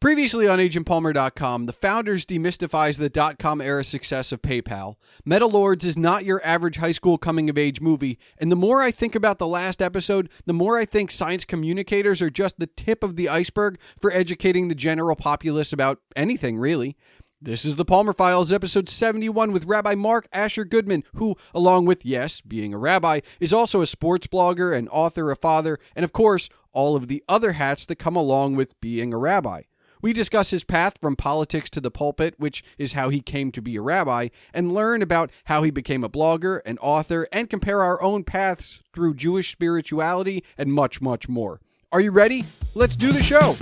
Previously on agentpalmer.com, the founders demystifies the .com era success of PayPal. Metal Lords is not your average high school coming-of-age movie, and the more I think about the last episode, the more I think science communicators are just the tip of the iceberg for educating the general populace about anything, really. This is the Palmer Files, episode 71, with Rabbi Mark Asher Goodman, who, along with, yes, being a rabbi, is also a sports blogger, an author, a father, and of course, all of the other hats that come along with being a rabbi. We discuss his path from politics to the pulpit, which is how he came to be a rabbi, and learn about how he became a blogger, an author, and compare our own paths through Jewish spirituality and much, much more. Are you ready? Let's do the show!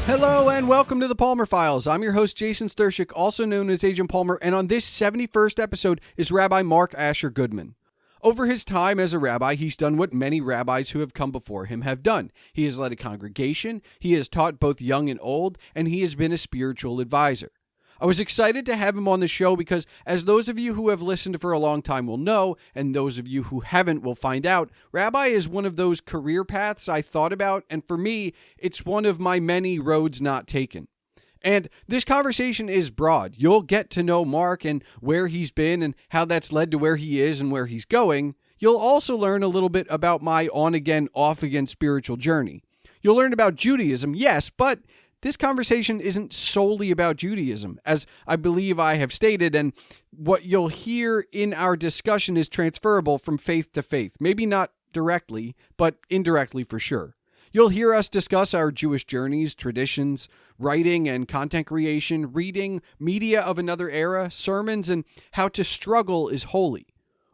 Hello and welcome to the Palmer Files. I'm your host, Jason Stershik, also known as Agent Palmer, and on this 71st episode is Rabbi Mark Asher Goodman. Over his time as a rabbi, he's done what many rabbis who have come before him have done. He has led a congregation, he has taught both young and old, and he has been a spiritual advisor. I was excited to have him on the show because, as those of you who have listened for a long time will know, and those of you who haven't will find out, rabbi is one of those career paths I thought about, and for me, it's one of my many roads not taken. And this conversation is broad. You'll get to know Mark and where he's been and how that's led to where he is and where he's going. You'll also learn a little bit about my on-again, off-again spiritual journey. You'll learn about Judaism, yes, but this conversation isn't solely about Judaism, as I believe I have stated, and what you'll hear in our discussion is transferable from faith to faith. Maybe not directly, but indirectly for sure. You'll hear us discuss our Jewish journeys, traditions, writing and content creation, reading, media of another era, sermons, and how to struggle is holy.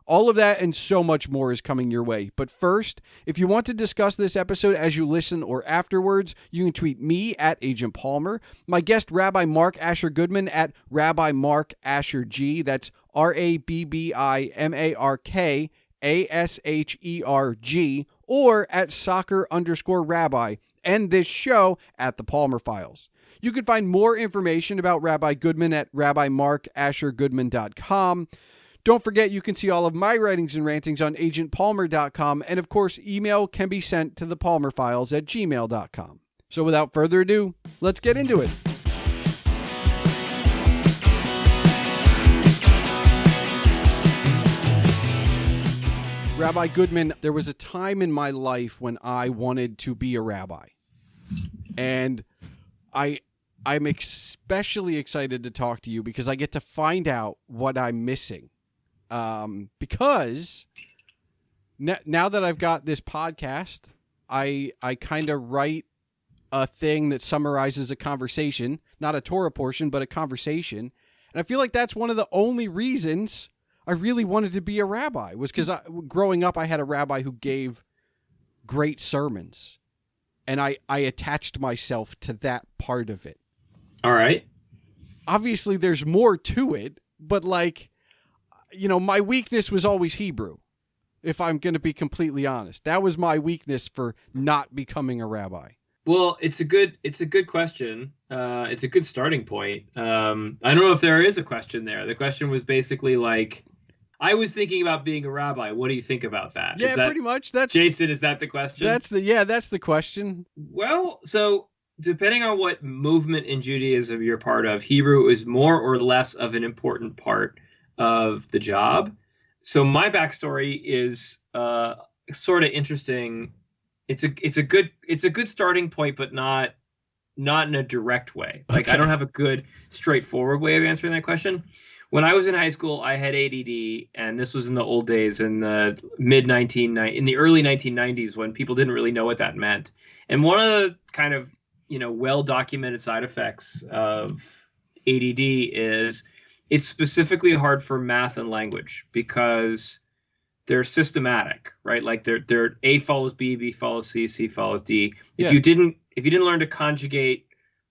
All of that and so much more is coming your way. But first, if you want to discuss this episode as you listen or afterwards, you can tweet me at Agent Palmer, my guest Rabbi Mark Asher Goodman at Rabbi Mark Asher G. That's RABBIMARKASHERG, or at soccer_rabbi, and this show at the Palmer Files. You can find more information about Rabbi Goodman at rabbimarkashergoodman.com. Don't forget, you can see all of my writings and rantings on agentpalmer.com, and of course, email can be sent to thepalmerfiles@gmail.com. So without further ado, let's get into it. Rabbi Goodman, there was a time in my life when I wanted to be a rabbi, and I'm especially excited to talk to you because I get to find out what I'm missing. Because now that I've got this podcast, I kind of write a thing that summarizes a conversation, not a Torah portion, but a conversation. And I feel like that's one of the only reasons I really wanted to be a rabbi, was because growing up, I had a rabbi who gave great sermons, and I attached myself to that part of it. All right. Obviously, there's more to it, but my weakness was always Hebrew, if I'm going to be completely honest. That was my weakness for not becoming a rabbi. Well, it's a good question. It's a good starting point. I don't know if there is a question there. The question was basically I was thinking about being a rabbi. What do you think about that? Yeah, pretty much. That's Jason, is that the question? That's the question. Well, so depending on what movement in Judaism you're part of, Hebrew is more or less of an important part of the job. So my backstory is sort of interesting. It's a good starting point, but not in a direct way. Okay. I don't have a good straightforward way of answering that question. When I was in high school, I had ADD, and this was in the old days, in the in the early 1990s, when people didn't really know what that meant. And one of the kind of well-documented side effects of ADD is it's specifically hard for math and language because they're systematic, right? Like they're A follows B, B follows C, C follows D. If if you didn't learn to conjugate,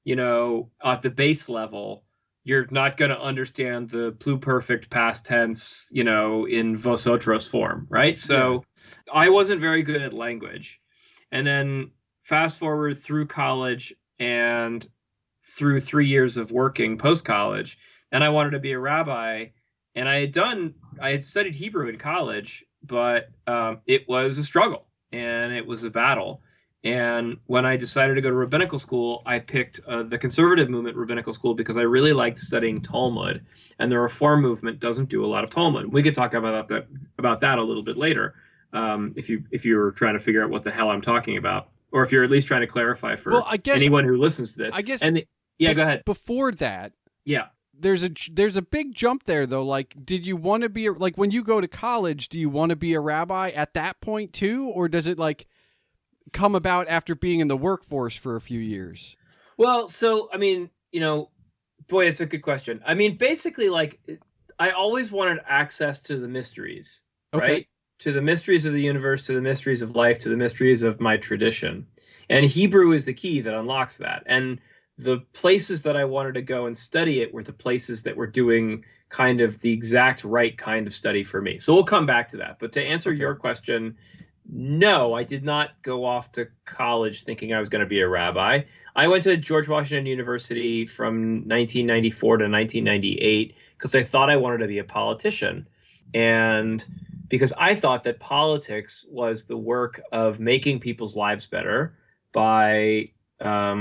at the base level, you're not going to understand the pluperfect past tense, in vosotros form, right? So I wasn't very good at language. And then fast forward through college and through 3 years of working post-college, and I wanted to be a rabbi. And I had studied Hebrew in college, but it was a struggle and it was a battle. And when I decided to go to rabbinical school, I picked the conservative movement rabbinical school because I really liked studying Talmud, and the Reform movement doesn't do a lot of Talmud. We could talk about that a little bit later, if you're trying to figure out what the hell I'm talking about, or if you're at least trying to clarify for anyone who listens to this. Go ahead. Before that, yeah. There's a big jump there, though. Like, did you want to be like, when you go to college, do you want to be a rabbi at that point too, or does it like come about after being in the workforce for a few years? Well, so I mean, boy, it's a good question. I mean, basically, like, I always wanted access to the mysteries, right? To the mysteries of the universe, to the mysteries of life, to the mysteries of my tradition, and Hebrew is the key that unlocks that. And the places that I wanted to go and study it were the places that were doing kind of the exact right kind of study for me. So we'll come back to that. But to answer your question, no, I did not go off to college thinking I was going to be a rabbi. I went to George Washington University from 1994 to 1998 because I thought I wanted to be a politician. And because I thought that politics was the work of making people's lives better by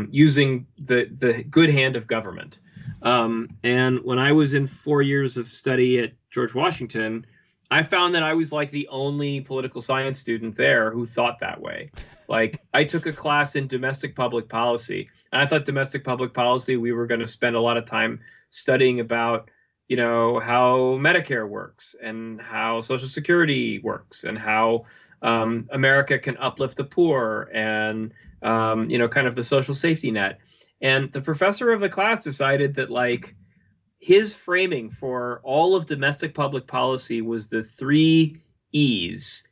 using the good hand of government. And when I was in 4 years of study at George Washington, I found that I was like the only political science student there who thought that way. Like, I took a class in domestic public policy, and I thought domestic public policy, we were going to spend a lot of time studying about, how Medicare works and how Social Security works and how America can uplift the poor and kind of the social safety net. And the professor of the class decided that, like, his framing for all of domestic public policy was the 3 E's: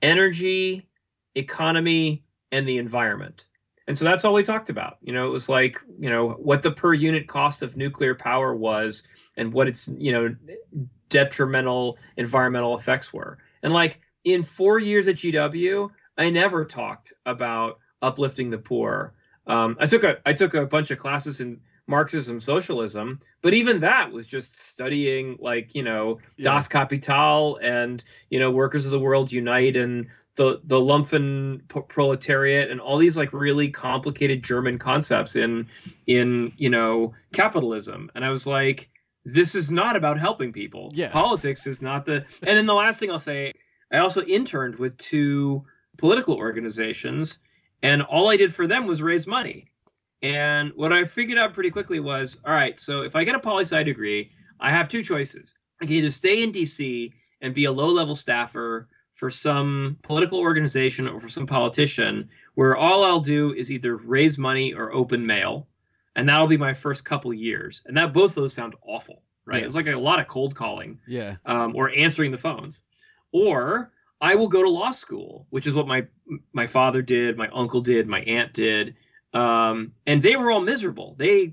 energy, economy, and the environment. And so that's all we talked about. It was like, what the per unit cost of nuclear power was and what its, detrimental environmental effects were. And like, in 4 years at GW, I never talked about uplifting the poor. I took a bunch of classes in Marxism, socialism, but even that was just studying, like, Das Kapital and, Workers of the World Unite and the Lumpen proletariat and all these like really complicated German concepts in capitalism. And I was like, this is not about helping people. Yeah. Politics is not the. And then the last thing I'll say, I also interned with 2 political organizations, and all I did for them was raise money. And what I figured out pretty quickly was, all right, so if I get a poli-sci degree, I have 2 choices. I can either stay in DC and be a low-level staffer for some political organization or for some politician, where all I'll do is either raise money or open mail, and that'll be my first couple years. And that both those sound awful, right? Yeah. It's like a lot of cold calling, or answering the phones. Or I will go to law school, which is what my father did, my uncle did, my aunt did. And they were all miserable. They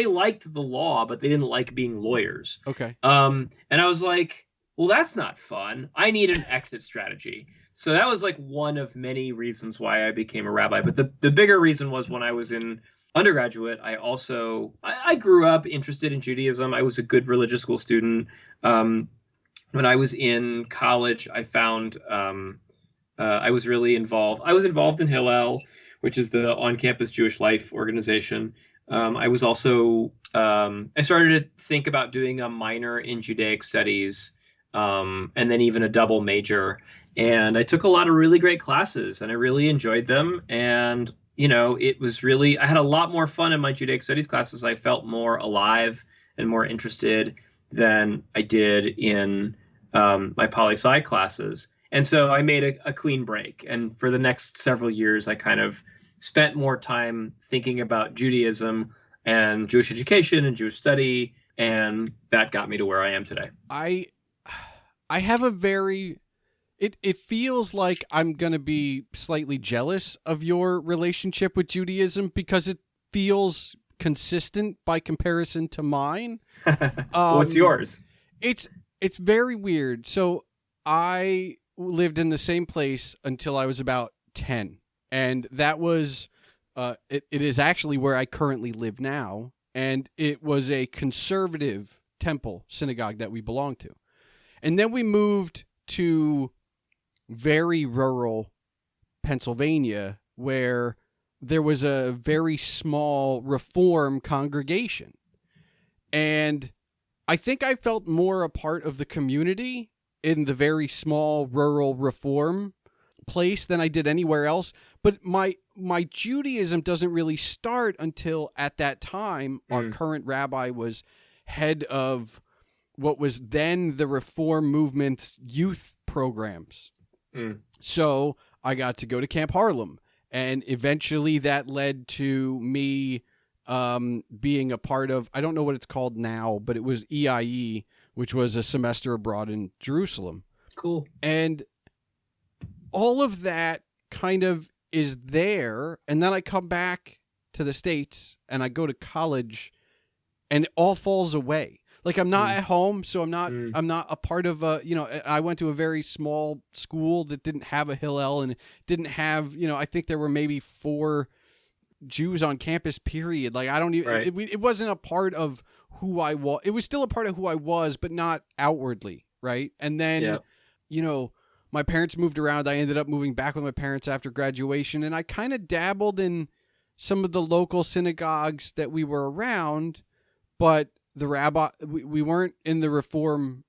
liked the law, but they didn't like being lawyers. Okay. And I was like, well, that's not fun. I need an exit strategy. So that was like one of many reasons why I became a rabbi. But the bigger reason was when I was in undergraduate, I grew up interested in Judaism. I was a good religious school student. When I was in college, I found I was really involved. I was involved in Hillel, which is the on-campus Jewish life organization. I was also I started to think about doing a minor in Judaic studies, and then even a double major. And I took a lot of really great classes, and I really enjoyed them. And it was really, I had a lot more fun in my Judaic studies classes. I felt more alive and more interested than I did in my poli-sci classes. And so I made a clean break. And for the next several years, I kind of spent more time thinking about Judaism and Jewish education and Jewish study. And that got me to where I am today. I have a very It feels like I'm going to be slightly jealous of your relationship with Judaism because it feels consistent by comparison to mine. What's yours? It's very weird. So I lived in the same place until I was about 10. And that was, it is actually where I currently live now. And it was a conservative temple synagogue that we belonged to. And then we moved to very rural Pennsylvania where there was a very small Reform congregation. And I think I felt more a part of the community in the very small rural Reform place than I did anywhere else. But my Judaism doesn't really start until at that time our current rabbi was head of what was then the Reform movement's youth programs. So I got to go to Camp Harlem, and eventually that led to me being a part of, I don't know what it's called now, but it was EIE, which was a semester abroad in Jerusalem. Cool. And all of that kind of is there, and then I come back to the States and I go to college and it all falls away. Like I'm not at home, so I'm not a part of I went to a very small school that didn't have a Hillel and didn't have, I think there were maybe 4 Jews on campus, period. Like I don't even, it wasn't a part of who I was. It was still a part of who I was, but not outwardly. Right. And then, my parents moved around. I ended up moving back with my parents after graduation, and I kind of dabbled in some of the local synagogues that we were around, but the rabbi, we weren't in the Reform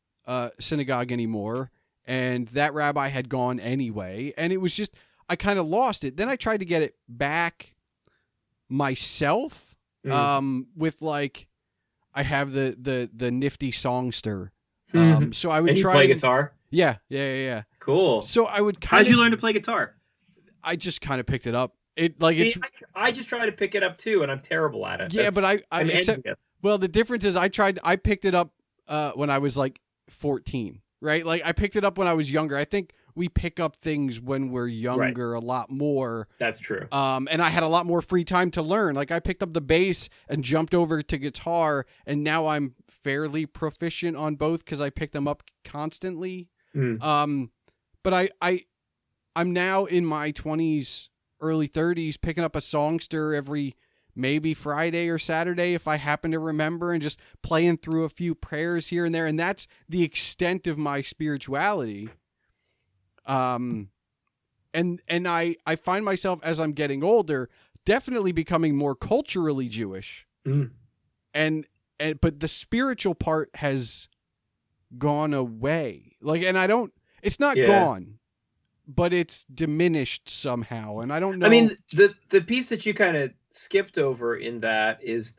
synagogue anymore, and that rabbi had gone anyway, and it was just, I kind of lost it. Then I tried to get it back myself with like, I have the nifty songster. So I would and you try play to, guitar? Yeah. Cool. So I would How'd you learn to play guitar? I just kind of picked it up. I just try to pick it up too, and I'm terrible at it. Yeah, but well, the difference is I picked it up when I was like 14, right? Like I picked it up when I was younger. I think we pick up things when we're younger a lot more. That's true. And I had a lot more free time to learn. Like I picked up the bass and jumped over to guitar, and now I'm fairly proficient on both because I pick them up constantly. But I'm now in my 20s, early 30s, picking up a songster every maybe Friday or Saturday if I happen to remember, and just playing through a few prayers here and there. And that's the extent of my spirituality. And I find myself, as I'm getting older, definitely becoming more culturally Jewish. But the spiritual part has gone away. Like, and it's not gone, but it's diminished somehow. And I don't know. I mean, the piece that you kind of skipped over in that is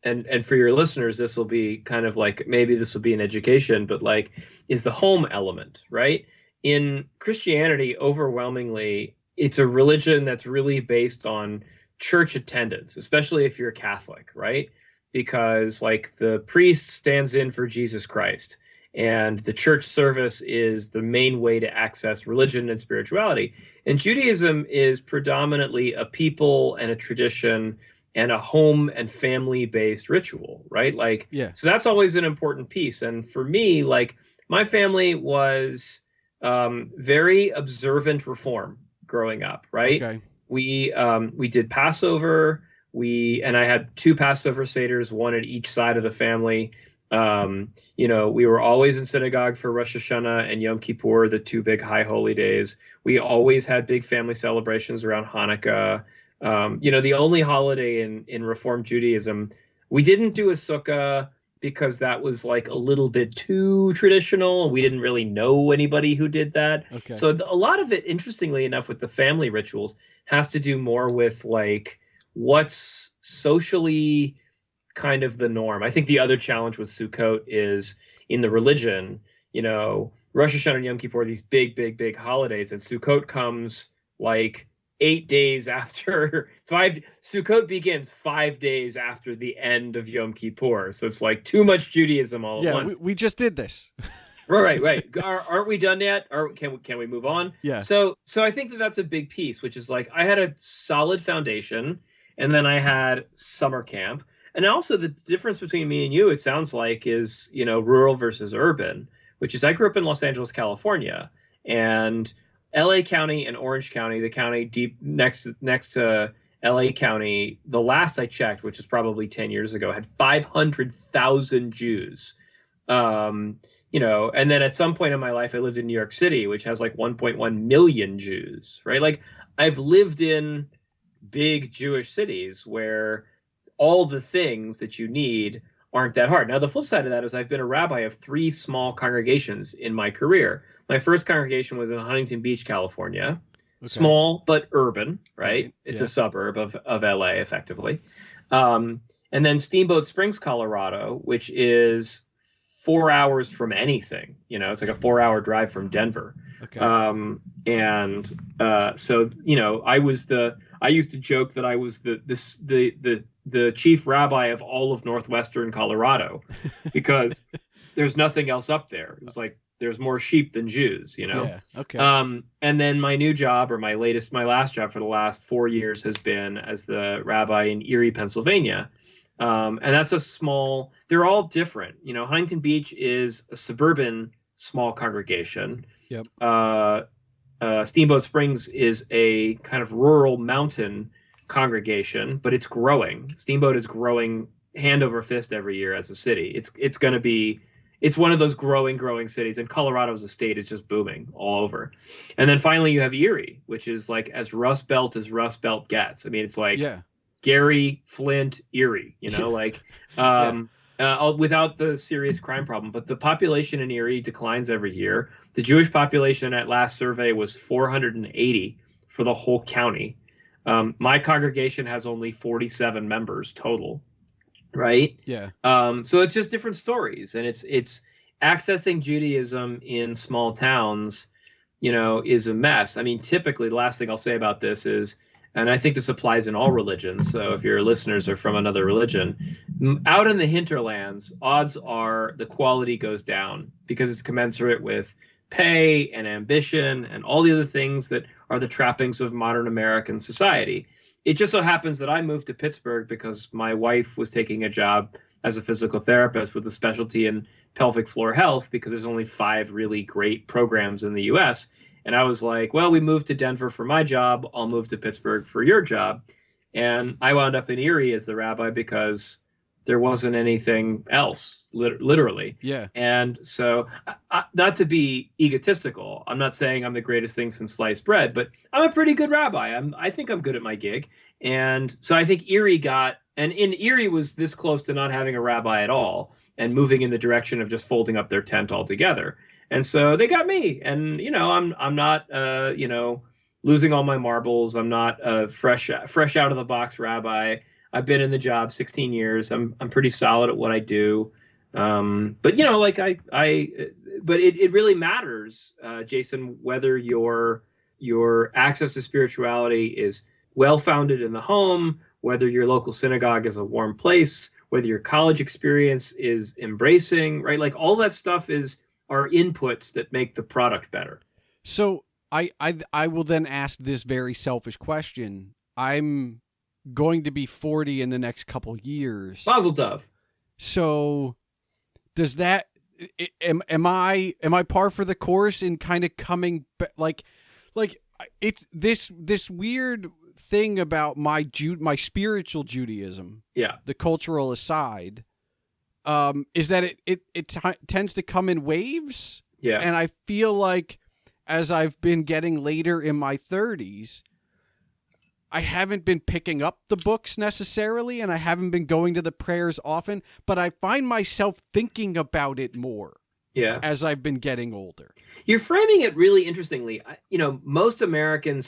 and for your listeners, this will be kind of like, maybe this will be an education, but like, is the home element, right? In Christianity, overwhelmingly, it's a religion that's really based on church attendance, especially if you're Catholic, right? Because like the priest stands in for Jesus Christ, and the church service is the main way to access religion and spirituality. And Judaism is predominantly a people and a tradition and a home and family based ritual, right? Like, so that's always an important piece. And for me, like, my family was very observant Reform growing up, right? Okay. We did Passover. And I had 2 Passover Seders, one at each side of the family. We were always in synagogue for Rosh Hashanah and Yom Kippur, the 2 big high holy days. We always had big family celebrations around Hanukkah. The only holiday in Reform Judaism, we didn't do a sukkah because that was like a little bit too traditional. We didn't really know anybody who did that. Okay. So a lot of it, interestingly enough, with the family rituals has to do more with like what's socially kind of the norm. I think the other challenge with Sukkot is in the religion, Rosh Hashanah and Yom Kippur are these big, big, big holidays, and Sukkot comes like 8 days after Sukkot begins 5 days after the end of Yom Kippur. So it's like too much Judaism all at once. We just did this. Right. Aren't we done yet? Or can we move on? Yeah. So I think that that's a big piece, which is like I had a solid foundation, and then I had summer camp, and also the difference between me and you, it sounds like, is rural versus urban, which is I grew up in Los Angeles, California, and L.A. County and Orange County, the county deep next to L.A. County, the last I checked, which is probably 10 years ago, had 500,000 Jews. And then at some point in my life, I lived in New York City, which has like 1.1 million Jews, right? Like I've lived in big Jewish cities where all the things that you need aren't that hard. Now, the flip side of that is I've been a rabbi of 3 small congregations in my career. My first congregation was in Huntington Beach, California. Okay. Small, but urban, right? It's a suburb of LA, effectively. And then Steamboat Springs, Colorado, which is 4 hours from anything. It's like a 4-hour drive from Denver. Okay. So I used to joke that I was the chief rabbi of all of northwestern Colorado because there's nothing else up there. It was like there's more sheep than Jews, Yeah. Okay. And then my new job, or my last job for the last 4 years, has been as the rabbi in Erie, Pennsylvania. And that's a small, they're all different. Huntington Beach is a suburban small congregation. Yep. Steamboat Springs is a kind of rural mountain congregation, but it's growing. Steamboat is growing hand over fist every year as a city. It's one of those growing cities, and Colorado as a state is just booming all over. And then finally you have Erie, which is like as Rust Belt gets. I mean, it's like Gary, Flint, Erie, without the serious crime problem. But the population in Erie declines every year. The Jewish population at last survey was 480 for the whole county. My congregation has only 47 members total, right? Yeah. So it's just different stories, and it's accessing Judaism in small towns, is a mess. I mean, typically, the last thing I'll say about this is, and I think this applies in all religions, so if your listeners are from another religion, out in the hinterlands, odds are the quality goes down because it's commensurate with pay and ambition and all the other things that are the trappings of modern American society. It just so happens that I moved to Pittsburgh because my wife was taking a job as a physical therapist with a specialty in pelvic floor health, because there's only 5 really great programs in the U.S., and I was like, well, we moved to Denver for my job. I'll move to Pittsburgh for your job. And I wound up in Erie as the rabbi because there wasn't anything else, literally. Yeah. And so, not to be egotistical, I'm not saying I'm the greatest thing since sliced bread, but I'm a pretty good rabbi. I think I'm good at my gig. And so I think Erie Erie was this close to not having a rabbi at all and moving in the direction of just folding up their tent altogether. And so they got me, and I'm not losing all my marbles. I'm not a fresh out of the box rabbi. I've been in the job 16 years. I'm pretty solid at what I do. But it really matters, Jason, whether your access to spirituality is well founded in the home, whether your local synagogue is a warm place, whether your college experience is embracing, right? Like all that stuff are inputs that make the product better. So I will then ask this very selfish question. I'm going to be 40 in the next couple years. Mazel tov. So does that, am I par for the course in kind of coming like it's this weird thing about my spiritual Judaism. Yeah. The cultural aside. Is that it tends to come in waves. Yeah. And I feel like as I've been getting later in my 30s, I haven't been picking up the books necessarily, and I haven't been going to the prayers often, but I find myself thinking about it more. Yeah. As I've been getting older. You're framing it really interestingly. Most American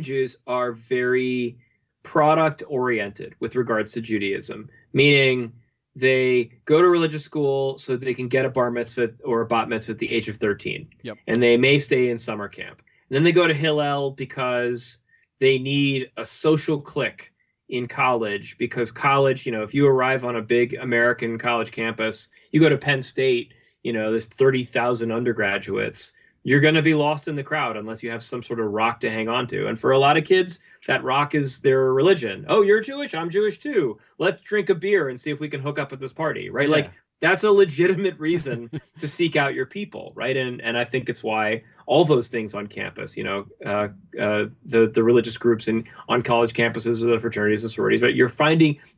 Jews are very product oriented with regards to Judaism, meaning they go to religious school so they can get a bar mitzvah or a bat mitzvah at the age of 13. Yep. And they may stay in summer camp. And then they go to Hillel because they need a social clique in college, because college, if you arrive on a big American college campus, you go to Penn State, there's 30,000 undergraduates, you're going to be lost in the crowd unless you have some sort of rock to hang on to. And for a lot of kids, that rock is their religion. Oh, you're Jewish? I'm Jewish too. Let's drink a beer and see if we can hook up at this party, right? Yeah. Like, that's a legitimate reason to seek out your people, right? And I think it's why all those things on campus, the religious groups on college campuses, or the fraternities and sororities, but you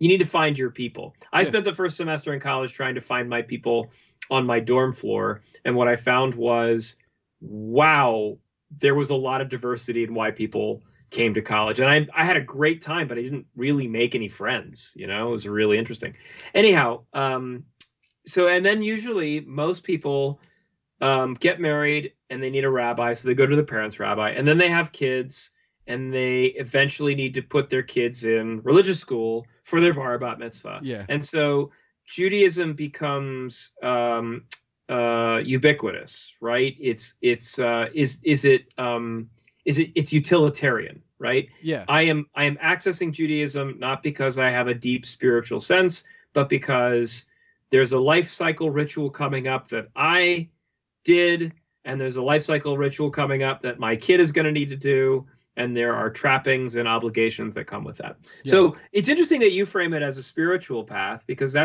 need to find your people. I spent the first semester in college trying to find my people on my dorm floor, and what I found was, wow, there was a lot of diversity in why people came to college. And I had a great time, but I didn't really make any friends. It was really interesting. Anyhow, and then usually most people get married and they need a rabbi, so they go to the parents' rabbi, and then they have kids, and they eventually need to put their kids in religious school for their bar bat mitzvah. Yeah. And so Judaism becomes ubiquitous, right? It's utilitarian, right? Yeah. I am accessing Judaism not because I have a deep spiritual sense, but because there's a life cycle ritual coming up that I did, and there's a life cycle ritual coming up that my kid is going to need to do, and there are trappings and obligations that come with that. Yeah. So it's interesting that you frame it as a spiritual path, because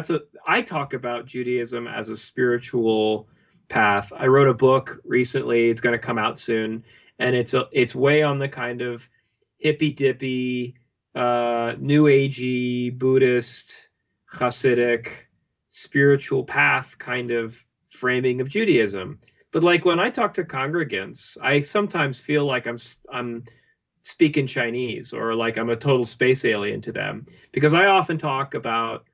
I talk about Judaism as a spiritual path. I wrote a book recently. It's going to come out soon, and it's way on the kind of hippy dippy, new agey, Buddhist, Hasidic, spiritual path kind of framing of Judaism. But like when I talk to congregants, I sometimes feel like I'm speaking Chinese, or like I'm a total space alien to them, because I often talk about,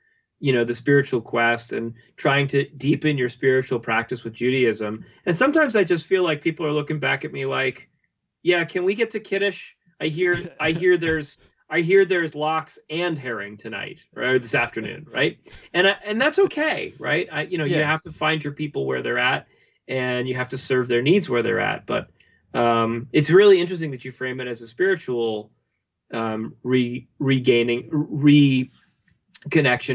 the spiritual quest and trying to deepen your spiritual practice with Judaism. And sometimes I just feel like people are looking back at me like, yeah, can we get to Kiddush? I hear there's lox and herring tonight, or this afternoon, right? And that's okay, right? You have to find your people where they're at, and you have to serve their needs where they're at. But it's really interesting that you frame it as a spiritual reconnection,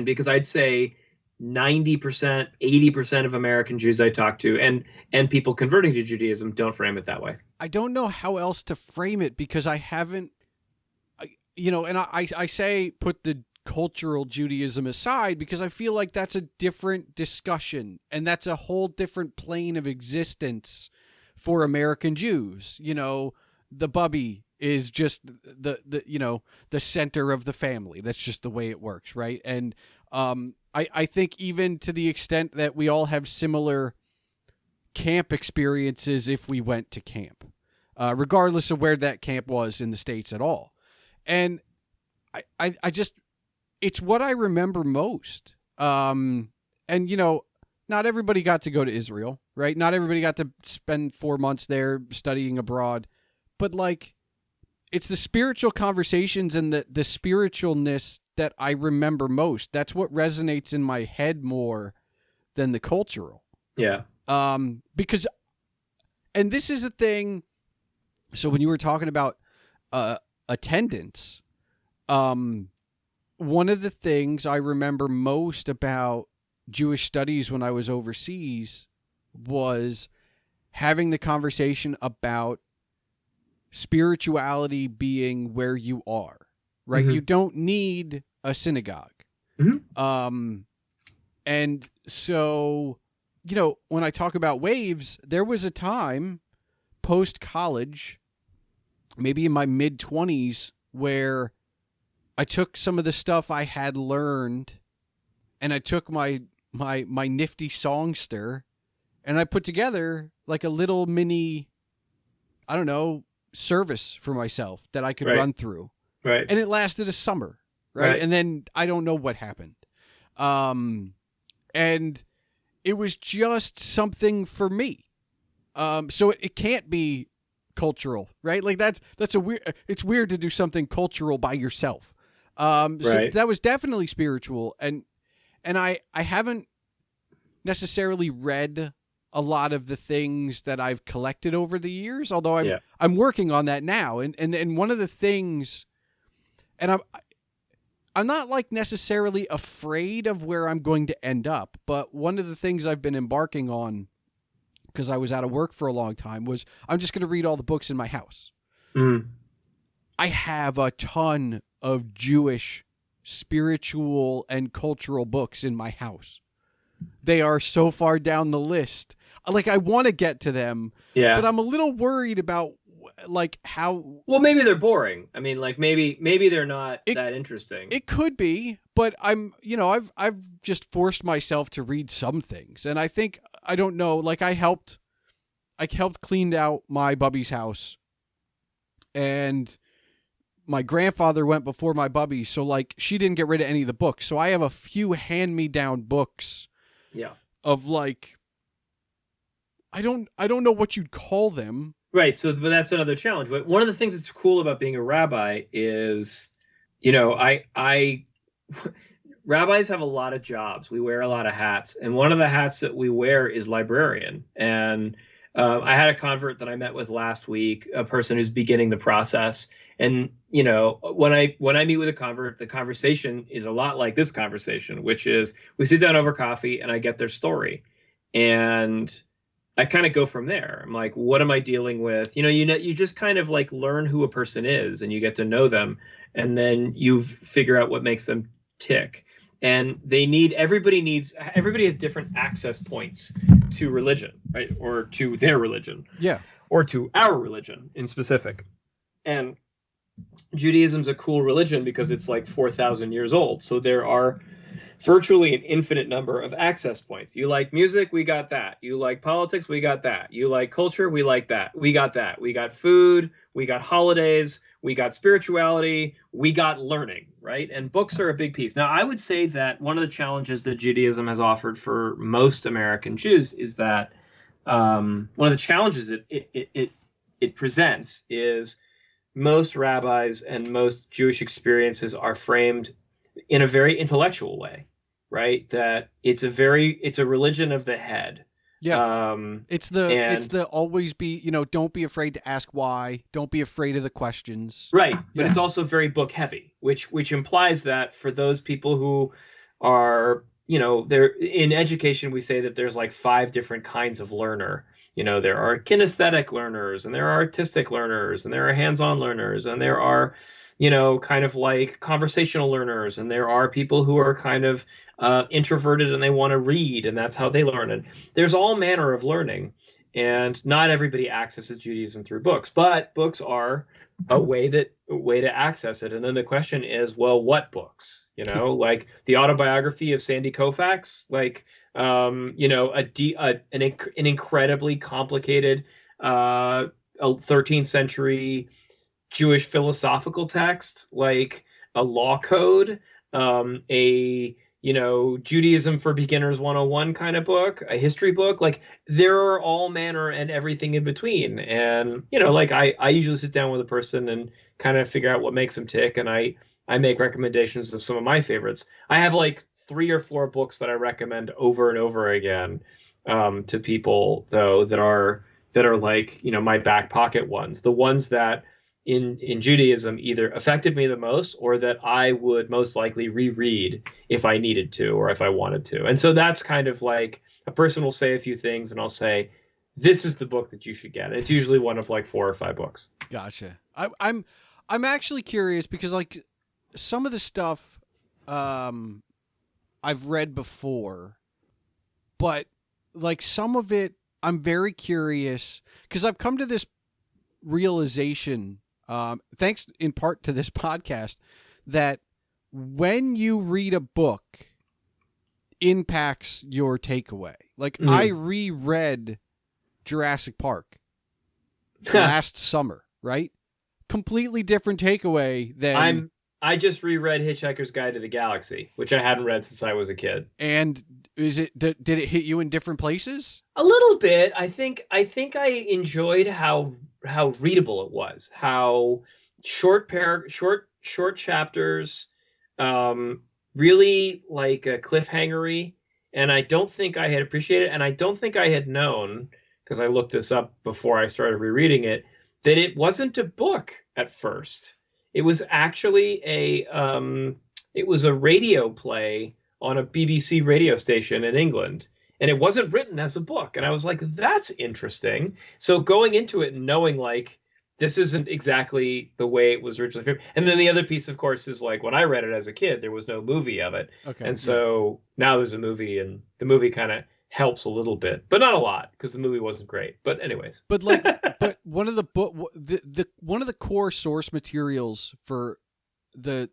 because I'd say 90%, 80% of American Jews I talk to, and people converting to Judaism, don't frame it that way. I don't know how else to frame it, because I haven't. And I say put the cultural Judaism aside, because I feel like that's a different discussion, and that's a whole different plane of existence for American Jews. The bubby is just the center of the family. That's just the way it works, right? And I think even to the extent that we all have similar camp experiences if we went to camp, regardless of where that camp was in the States at all. And I just, it's what I remember most. And, not everybody got to go to Israel, right? Not everybody got to spend 4 months there studying abroad. But, like, it's the spiritual conversations and the spiritualness that I remember most. That's what resonates in my head more than the cultural. Yeah. Because, and this is a thing, so when you were talking about attendance, one of the things I remember most about Jewish studies when I was overseas was having the conversation about spirituality being where you are, right? Mm-hmm. You don't need a synagogue. Mm-hmm. And so, when I talk about waves, there was a time post-college, maybe in my mid-20s, where I took some of the stuff I had learned, and I took my nifty songster, and I put together like a little mini, I don't know, service for myself that I could run through. Right. And it lasted a summer. Right. And then I don't know what happened. And it was just something for me. So it can't be cultural, right? Like that's it's weird to do something cultural by yourself. So that was definitely spiritual. And I haven't necessarily read a lot of the things that I've collected over the years, although I'm working on that now. And one of the things, and I'm not like necessarily afraid of where I'm going to end up, but one of the things I've been embarking on, because I was out of work for a long time, was I'm just going to read all the books in my house. I have a ton of Jewish spiritual and cultural books in my house. They are so far down the list. Like, I want to get to them, but I'm a little worried about like how. Well, maybe they're boring. I mean, like maybe they're not that interesting. It could be, but I've just forced myself to read some things, and I think, I don't know, like I helped clean out my bubby's house, and my grandfather went before my bubby, so like she didn't get rid of any of the books. So I have a few hand-me-down books. Yeah. Of like, I don't know what you'd call them. Right. So, but that's another challenge. But one of the things that's cool about being a rabbi is, rabbis have a lot of jobs. We wear a lot of hats, and one of the hats that we wear is librarian. And I had a convert that I met with last week, a person who's beginning the process. And, when I meet with a convert, the conversation is a lot like this conversation, which is we sit down over coffee and I get their story. And I kind of go from there. I'm like, what am I dealing with? You just kind of like learn who a person is, and you get to know them, and then you figure out what makes them tick. And everybody has different access points to religion, right? Or to their religion. Yeah. Or to our religion in specific. And Judaism's a cool religion because it's like 4,000 years old. So there are virtually an infinite number of access points. You like music, we got that. You like politics, we got that. You like culture, we like that. We got that. We got food, we got holidays, we got spirituality, we got learning, right? And books are a big piece. Now, I would say that one of the challenges that Judaism has offered for most American Jews is that one of the challenges it presents is most rabbis and most Jewish experiences are framed in a very intellectual way, right? That it's a religion of the head. Yeah. It's the always be, don't be afraid to ask why. Don't be afraid of the questions. Right. But it's also very book heavy, which implies that for those people who are, they're in education, we say that there's like 5 different kinds of learner. There are kinesthetic learners, and there are artistic learners, and there are hands-on learners, and there are, kind of like conversational learners, and there are people who are kind of introverted and they want to read, and that's how they learn. And there's all manner of learning, and not everybody accesses Judaism through books, but books are a way to access it. And then the question is, well, what books? Like the autobiography of Sandy Koufax, like an incredibly complicated 13th century Jewish philosophical text, like a law code, Judaism for Beginners 101 kind of book, a history book. Like there are all manner and everything in between. And, like I usually sit down with a person and kind of figure out what makes them tick. And I make recommendations of some of my favorites. I have like 3 or 4 books that I recommend over and over again to people, though, that are like, my back pocket ones, the ones that in Judaism either affected me the most or that I would most likely reread if I needed to or if I wanted to. And so that's kind of like a person will say a few things and I'll say, this is the book that you should get. It's usually one of like 4 or 5 books. Gotcha. I'm actually curious because like some of the stuff I've read before, but like some of it I'm very curious because I've come to this realization, thanks in part to this podcast, that when you read a book impacts your takeaway. Like I reread Jurassic Park last summer, right? Completely different takeaway than I just reread Hitchhiker's Guide to the Galaxy, which I hadn't read since I was a kid. And did it hit you in different places? A little bit. I think I enjoyed how readable it was. How short chapters, really like a cliffhangery. And I don't think I had appreciated it, and I don't think I had known, because I looked this up before I started rereading it, that it wasn't a book at first. It was actually it was a radio play on a BBC radio station in England. And it wasn't written as a book. And I was like, that's interesting. So going into it and knowing like this isn't exactly the way it was originally filmed. And then the other piece, of course, is like when I read it as a kid, there was no movie of it. Okay. And so now there's a movie, and the movie kind of helps a little bit, but not a lot because the movie wasn't great. But anyways. But like, but one of the one of the core source materials for the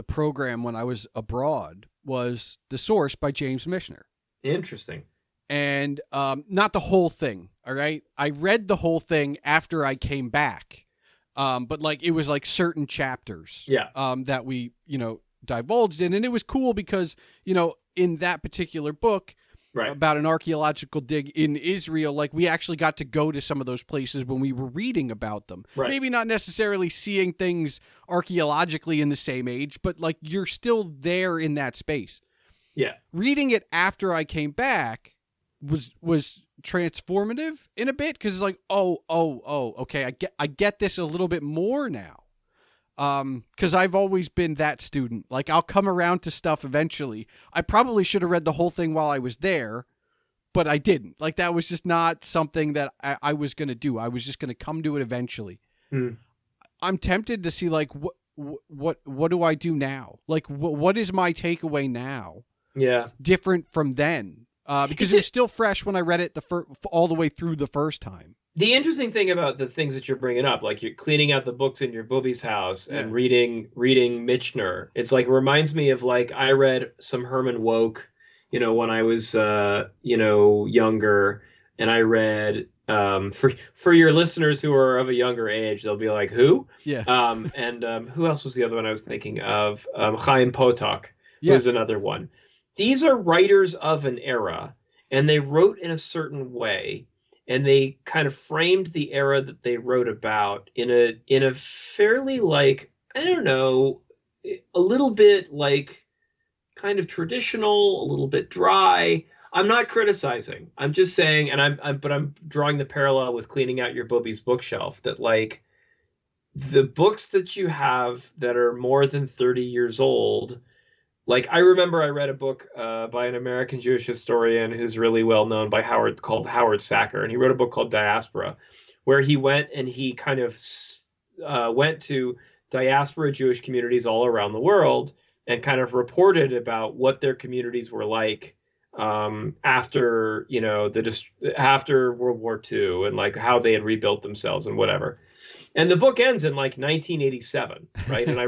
program when I was abroad was The Source by James Michener. Interesting. And not the whole thing, all right? I read the whole thing after I came back, but like it was like certain chapters that we, divulged in. And it was cool because, in that particular book about an archaeological dig in Israel, like we actually got to go to some of those places when we were reading about them. Right. Maybe not necessarily seeing things archaeologically in the same age, but like you're still there in that space. Yeah. Reading it after I came back was transformative in a bit because it's like, okay, I get this a little bit more now. Because I've always been that student. Like I'll come around to stuff eventually. I probably should have read the whole thing while I was there, but I didn't. Like that was just not something that I was going to do. I was just going to come to it eventually. I'm tempted to see like what do I do now? Like what is my takeaway now? Yeah. Different from then. Because it was still fresh when I read it all the way through the first time. The interesting thing about the things that you're bringing up, like you're cleaning out the books in your booby's house and reading Michener, it's like, it reminds me of like, I read some Herman Wouk, when I was, younger, and I read, for your listeners who are of a younger age, they'll be like, who? Yeah. And who else was the other one I was thinking of? Chaim Potok was another one. These are writers of an era, and they wrote in a certain way, and they kind of framed the era that they wrote about in a fairly like, I don't know, a little bit like kind of traditional, a little bit dry. I'm not criticizing. I'm just saying, and I'm drawing the parallel with cleaning out your booby's bookshelf, that like the books that you have that are more than 30 years old. Like, I remember I read a book by an American Jewish historian who's really well known called Howard Sacker. And he wrote a book called Diaspora, where he went and he kind of went to diaspora Jewish communities all around the world and kind of reported about what their communities were like after, after World War II, and like how they had rebuilt themselves and whatever. And the book ends in like 1987, right? And I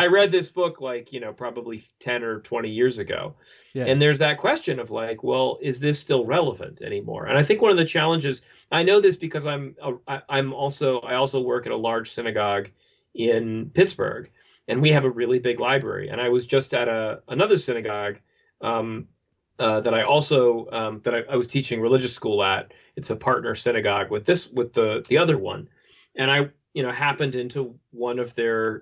read this book like, probably 10 or 20 years ago. Yeah. And there's that question of like, well, is this still relevant anymore? And I think one of the challenges, I know this because I also work at a large synagogue in Pittsburgh, and we have a really big library. And I was just at another synagogue that I also that I was teaching religious school at. It's a partner synagogue with the other one. And I happened into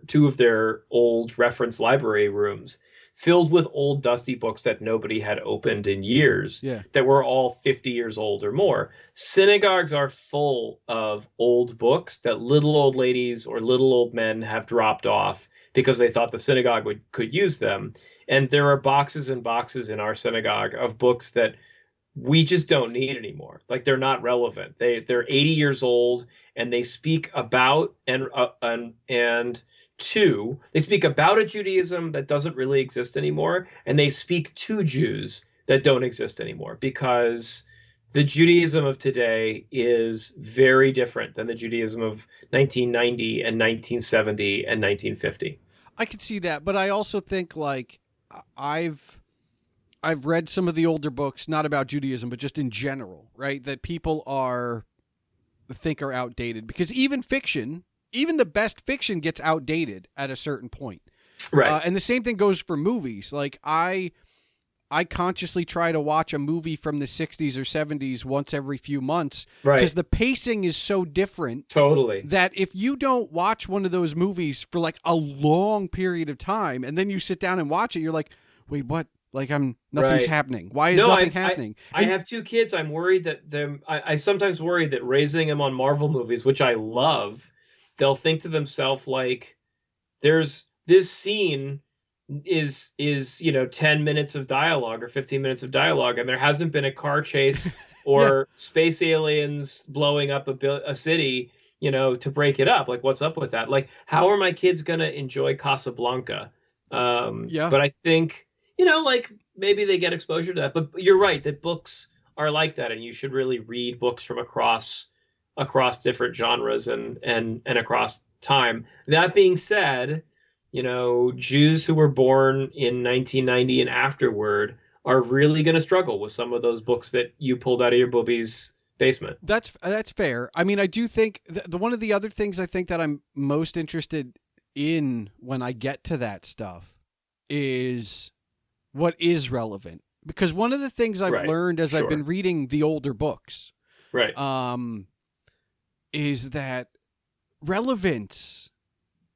two of their old reference library rooms filled with old dusty books that nobody had opened in years, that were all 50 years old or more. Synagogues are full of old books that little old ladies or little old men have dropped off because they thought the synagogue could use them. And there are boxes and boxes in our synagogue of books that we just don't need anymore. Like, they're not relevant. They're 80 years old, and they speak about they speak about a Judaism that doesn't really exist anymore, and they speak to Jews that don't exist anymore, because the Judaism of today is very different than the Judaism of 1990 and 1970 and 1950. I could see that, but I also think like I've read some of the older books, not about Judaism, but just in general, right? That people think are outdated, because even fiction, even the best fiction gets outdated at a certain point. Right. And the same thing goes for movies. Like I consciously try to watch a movie from the 60s or 70s once every few months, because the pacing is so different. Totally. That if you don't watch one of those movies for like a long period of time, and then you sit down and watch it, you're like, wait, what? Like nothing's happening. Why is nothing happening? I have two kids. I'm worried that I sometimes worry that raising them on Marvel movies, which I love, they'll think to themselves like, there's this scene is 10 minutes of dialogue or 15 minutes of dialogue, and there hasn't been a car chase Yeah. or space aliens blowing up a city, to break it up. Like, what's up with that? Like, how are my kids gonna enjoy Casablanca? Yeah. But I think, like, maybe they get exposure to that. But you're right that books are like that, and you should really read books from across different genres and across time. That being said, Jews who were born in 1990 and afterward are really going to struggle with some of those books that you pulled out of your booby's basement. That's fair. I mean, I do think the one of the other things I think that I'm most interested in when I get to that stuff is what is relevant. Because one of the things I've Right. learned as I've Sure. been reading the older books, Right. is that relevance,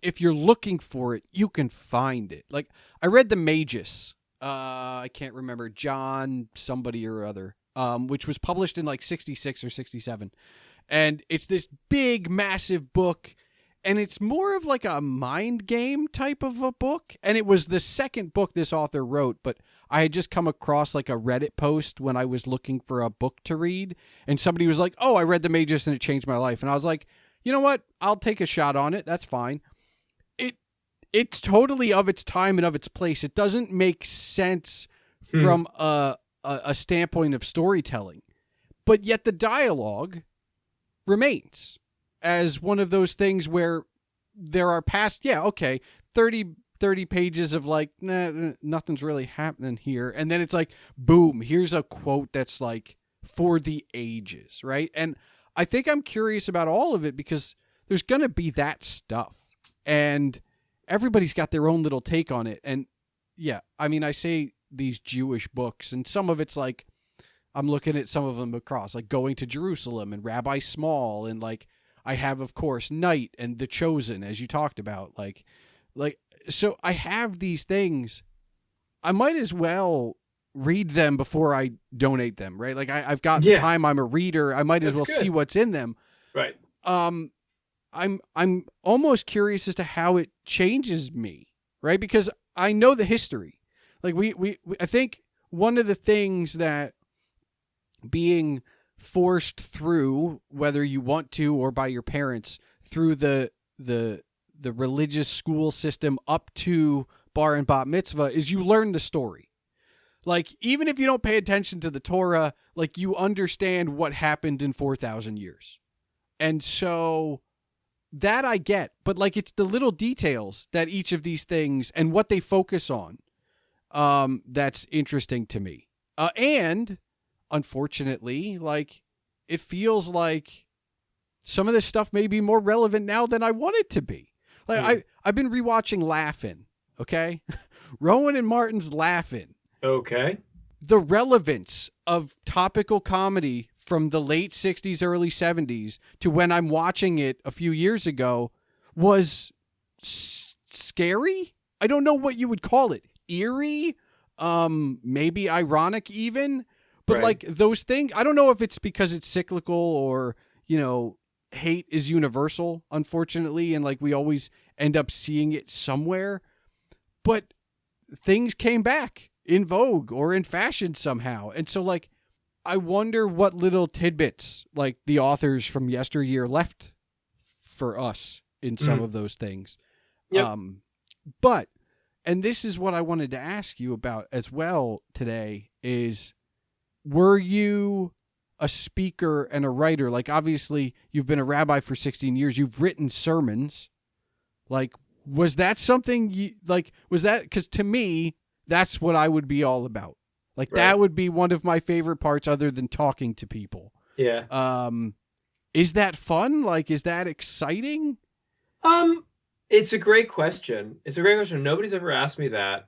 if you're looking for it, you can find it. Like, I read the Magus. I can't remember, John somebody or other, which was published in like 66 or 67. And it's this big, massive book, and it's more of like a mind game type of a book. And it was the second book this author wrote, but I had just come across like a Reddit post when I was looking for a book to read, and somebody was like, "Oh, I read the Magus and it changed my life." And I was like, you know what? I'll take a shot on it. That's fine. It's totally of its time and of its place. It doesn't make sense from a standpoint of storytelling, but yet the dialogue remains as one of those things where there are 30 pages of like, nah, nothing's really happening here. And then it's like, boom, here's a quote that's like for the ages, right? And I think I'm curious about all of it because there's going to be that stuff. And everybody's got their own little take on it. And yeah, I mean, I say these Jewish books, and some of it's like, I'm looking at some of them across, like Going to Jerusalem and Rabbi Small. And like, I have, of course, Night and The Chosen, as you talked about. Like, so I have these things. I might as well read them before I donate them, right? Like I've got the time. I'm a reader. I might as well see what's in them. Right. I'm almost curious as to how it changes me, right? Because I know the history. Like I think one of the things that being forced through, whether you want to or by your parents, through the religious school system up to bar and bat mitzvah, is you learn the story. Like, even if you don't pay attention to the Torah, like, you understand what happened in 4,000 years. And so that I get, but like, it's the little details that each of these things and what they focus on, that's interesting to me. And unfortunately, like, it feels like some of this stuff may be more relevant now than I want it to be. Like, I've been rewatching Laugh-In, okay? Rowan and Martin's Laugh-In. Okay. The relevance of topical comedy from the late 60s, early 70s to when I'm watching it a few years ago was scary. I don't know what you would call it. Eerie, maybe ironic even. But like those things, I don't know if it's because it's cyclical or, hate is universal, unfortunately. And like, we always end up seeing it somewhere. But things came back in vogue or in fashion somehow. And so like, I wonder what little tidbits like the authors from yesteryear left for us in some of those things. Yep. But, and this is what I wanted to ask you about as well today is, were you a speaker and a writer? Like, obviously you've been a rabbi for 16 years. You've written sermons. Like, was that something because to me, that's what I would be all about. Like, that would be one of my favorite parts other than talking to people. Yeah. Is that fun? Like, is that exciting? It's a great question. Nobody's ever asked me that.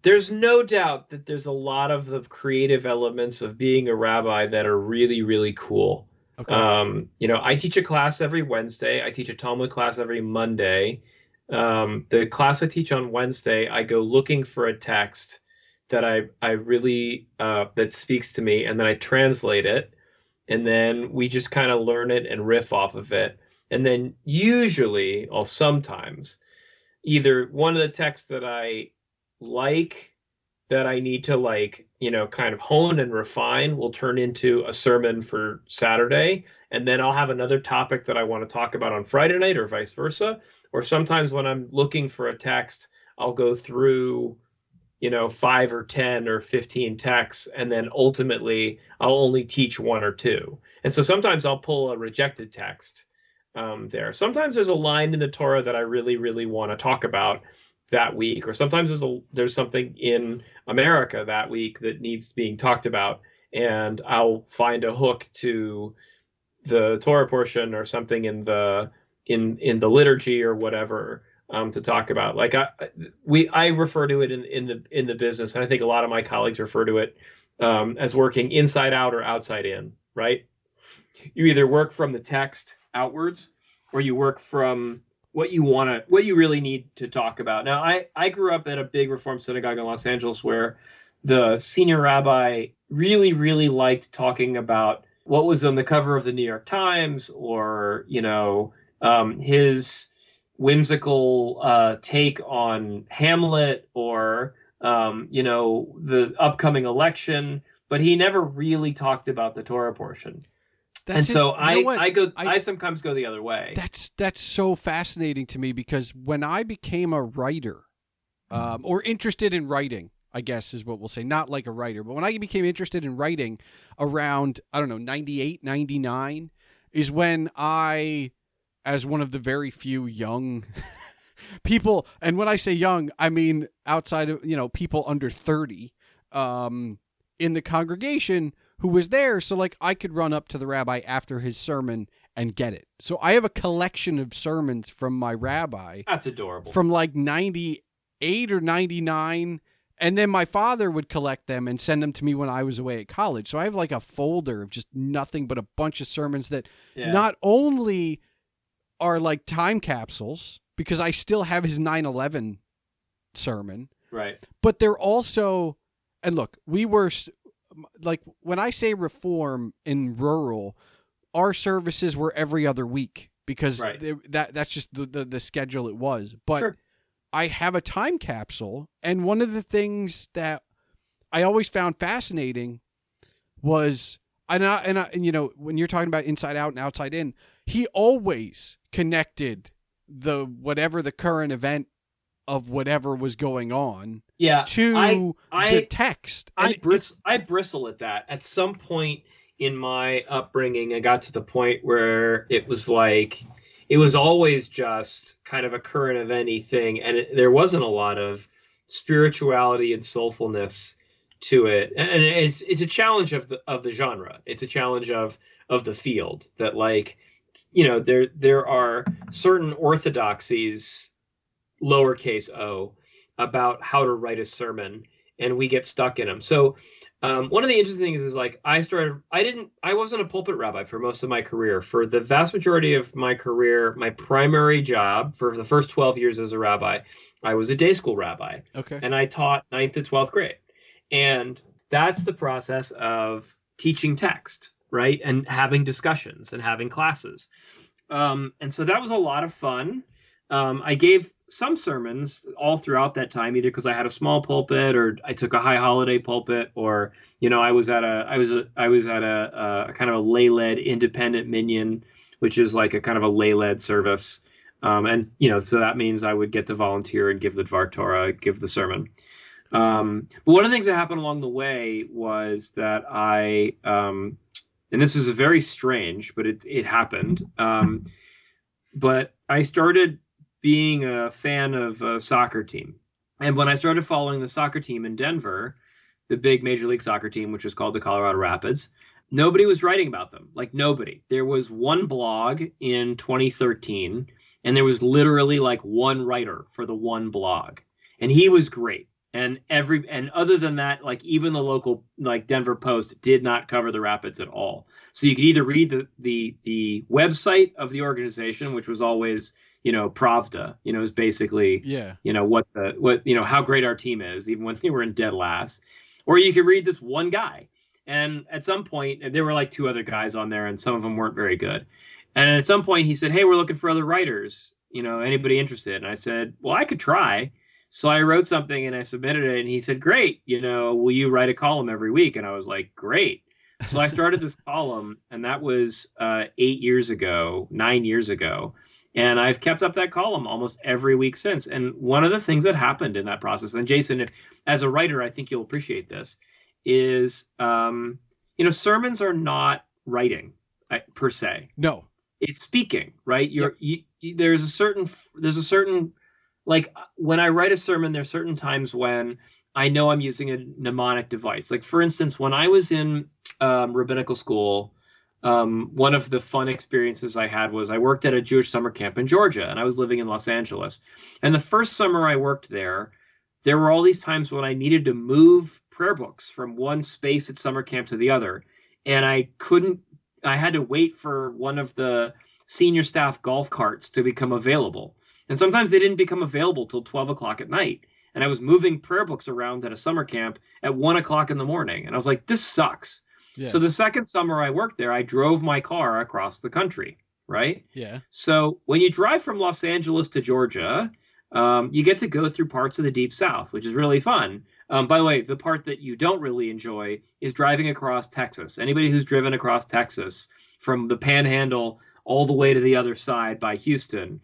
There's no doubt that there's a lot of the creative elements of being a rabbi that are really, really cool. Okay. I teach a class every Wednesday. I teach a Talmud class every Monday. The class I teach on Wednesday, I go looking for a text that I really that speaks to me, and then I translate it, and then we just kind of learn it and riff off of it. And then usually, or sometimes, either one of the texts that I like that I need to kind of hone and refine will turn into a sermon for Saturday. And then I'll have another topic that I want to talk about on Friday night or vice versa. Or sometimes when I'm looking for a text, I'll go through, 5 or 10 or 15 texts, and then ultimately I'll only teach one or two. And so sometimes I'll pull a rejected text there. Sometimes there's a line in the Torah that I really, really want to talk about that week, or sometimes there's something in America that week that needs being talked about, and I'll find a hook to the Torah portion or something in the liturgy or whatever to talk about. Like I refer to it in the business, and I think a lot of my colleagues refer to it as working inside out or outside in. Right? You either work from the text outwards, or you work from what you really need to talk about. Now, I grew up at a big Reform synagogue in Los Angeles where the senior rabbi really, really liked talking about what was on the cover of the New York Times, or, his whimsical take on Hamlet, or, the upcoming election, but he never really talked about the Torah portion. I sometimes go the other way. That's so fascinating to me, because when I became a writer, or interested in writing, I guess is what we'll say, not like a writer, but when I became interested in writing around, 98, 99, is when I, as one of the very few young people, and when I say young, I mean outside of, people under 30, in the congregation, who was there, so I could run up to the rabbi after his sermon and get it. So I have a collection of sermons from my rabbi. That's adorable. From 98 or 99, and then my father would collect them and send them to me when I was away at college. So I have a folder of just nothing but a bunch of sermons that not only are time capsules, because I still have his 9/11 sermon. Right. But they're also, and look, we were... when I say Reform in rural, our services were every other week, because that's just the schedule it was. But sure. I have a time capsule, and one of the things that I always found fascinating was, and when you're talking about inside out and outside in, he always connected whatever the current event of whatever was going on to the text. I bristle at that. At some point in my upbringing, I got to the point where it was always just kind of a current event-y thing, and there wasn't a lot of spirituality and soulfulness to it. And it's a challenge of the genre. It's a challenge of the field that there are certain orthodoxies, lowercase o, about how to write a sermon, and we get stuck in them. So one of the interesting things is I wasn't a pulpit rabbi for most of my career. For the vast majority of my career, my primary job for the first 12 years as a rabbi, I was a day school rabbi. Okay. And I taught 9th to 12th grade. And that's the process of teaching text, right? And having discussions and having classes. And so that was a lot of fun. I gave some sermons all throughout that time, either because I had a small pulpit, or I took a high holiday pulpit, or I was at a kind of a lay-led independent minyan, which is like a kind of a lay-led service, and so that means I would get to volunteer and give the Dvar Torah, give the sermon. But one of the things that happened along the way was that I, and this is very strange, but it happened. But I started being a fan of a soccer team. And when I started following the soccer team in Denver, the big Major League Soccer team, which was called the Colorado Rapids, nobody was writing about them. Nobody. There was one blog in 2013, and there was literally one writer for the one blog. And he was great. And other than that, even the local Denver Post did not cover the Rapids at all. So you could either read the website of the organization, which was always Pravda, is basically, how great our team is, even when they were in dead last. Or you could read this one guy. And at some point, there were 2 other guys on there, and some of them weren't very good. And at some point he said, "Hey, we're looking for other writers. Anybody interested?" And I said, "Well, I could try." So I wrote something and I submitted it, and he said, "Great, will you write a column every week?" And I was like, "Great." So I started this column, and that was 9 years ago. And I've kept up that column almost every week since. And one of the things that happened in that process, and Jason, if as a writer, I think you'll appreciate this, is, sermons are not writing per se. No. It's speaking, right? Yep. There's a certain, like when I write a sermon, there's certain times when I know I'm using a mnemonic device. Like, for instance, when I was in rabbinical school, one of the fun experiences I had was I worked at a Jewish summer camp in Georgia, and I was living in Los Angeles. And the first summer I worked there were all these times when I needed to move prayer books from one space at summer camp to the other. And I had to wait for one of the senior staff golf carts to become available. And sometimes they didn't become available till 12 o'clock at night. And I was moving prayer books around at a summer camp at 1 o'clock in the morning. And I was like, this sucks. Yeah. So the second summer I worked there, I drove my car across the country, right? Yeah. So when you drive from Los Angeles to Georgia, you get to go through parts of the Deep South, which is really fun. By the way, the part that you don't really enjoy is driving across Texas. Anybody who's driven across Texas from the Panhandle all the way to the other side by Houston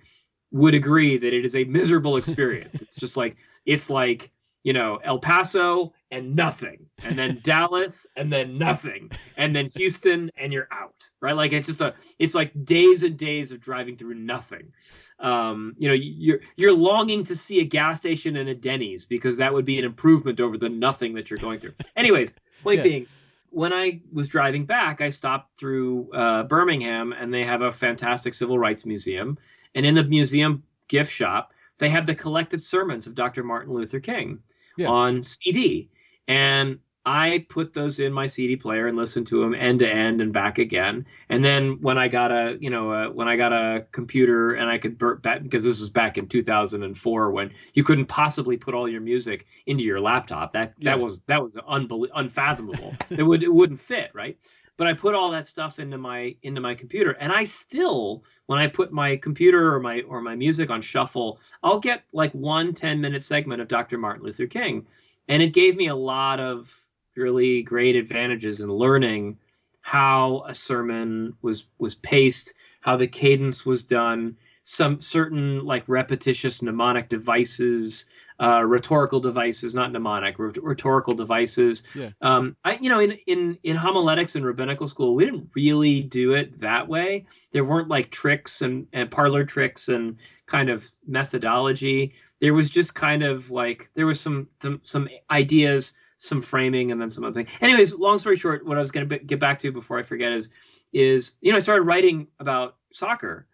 would agree that it is a miserable experience. It's like, El Paso and nothing, and then Dallas and then nothing, and then Houston and you're out, right? Like it's like days and days of driving through nothing. You're longing to see a gas station and a Denny's because that would be an improvement over the nothing that you're going through. Anyways, point being, when I was driving back, I stopped through Birmingham, and they have a fantastic civil rights museum. And in the museum gift shop, they have the collected sermons of Dr. Martin Luther King on CD. And I put those in my CD player and listened to them end to end and back again. And then when I got a computer and I could because this was back in 2004 when you couldn't possibly put all your music into your laptop. That was unfathomable. it wouldn't fit, right? But I put all that stuff into my computer, and I still, when I put my computer or my music on shuffle, I'll get like 1 10-minute segment of Dr. Martin Luther King, and it gave me a lot of really great advantages in learning how a sermon was paced, how the cadence was done, some certain like repetitious mnemonic devices, rhetorical devices, not mnemonic, rhetorical devices. Yeah. In homiletics in rabbinical school, we didn't really do it that way. There weren't like tricks and parlor tricks and kind of methodology. There was just kind of like, there was some ideas, some framing, and then some other thing. Anyways, long story short, what I was going to get back to before I forget is I started writing about soccer.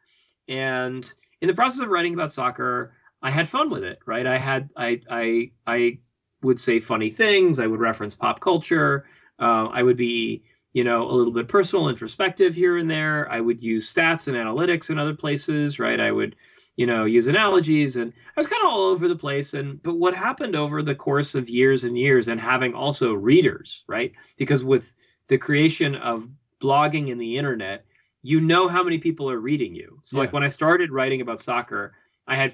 And in the process of writing about soccer, I had fun with it, right? I would say funny things. I would reference pop culture. I would be, a little bit personal, introspective here and there. I would use stats and analytics in other places, right? I would, use analogies, and I was kind of all over the place. But what happened over the course of years and years, and having also readers, right? Because with the creation of blogging and the internet, how many people are reading you. So like when I started writing about soccer, I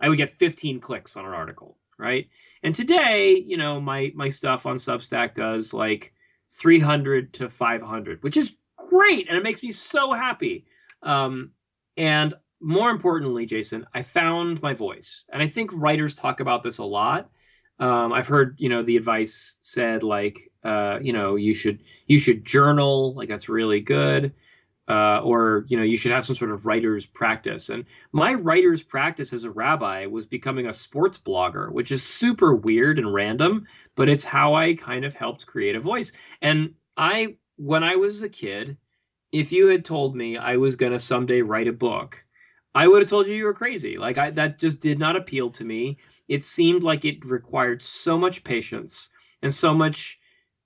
would get 15 clicks on an article, right? And today, my stuff on Substack does like 300 to 500, which is great. And it makes me so happy. And more importantly, Jason, I found my voice. And I think writers talk about this a lot. I've heard, the advice said like, you should journal, like that's really good. Or you should have some sort of writer's practice. And my writer's practice as a rabbi was becoming a sports blogger, which is super weird and random, but it's how I kind of helped create a voice. And when I was a kid, if you had told me I was going to someday write a book, I would have told you were crazy. Like that just did not appeal to me. It seemed like it required so much patience and so much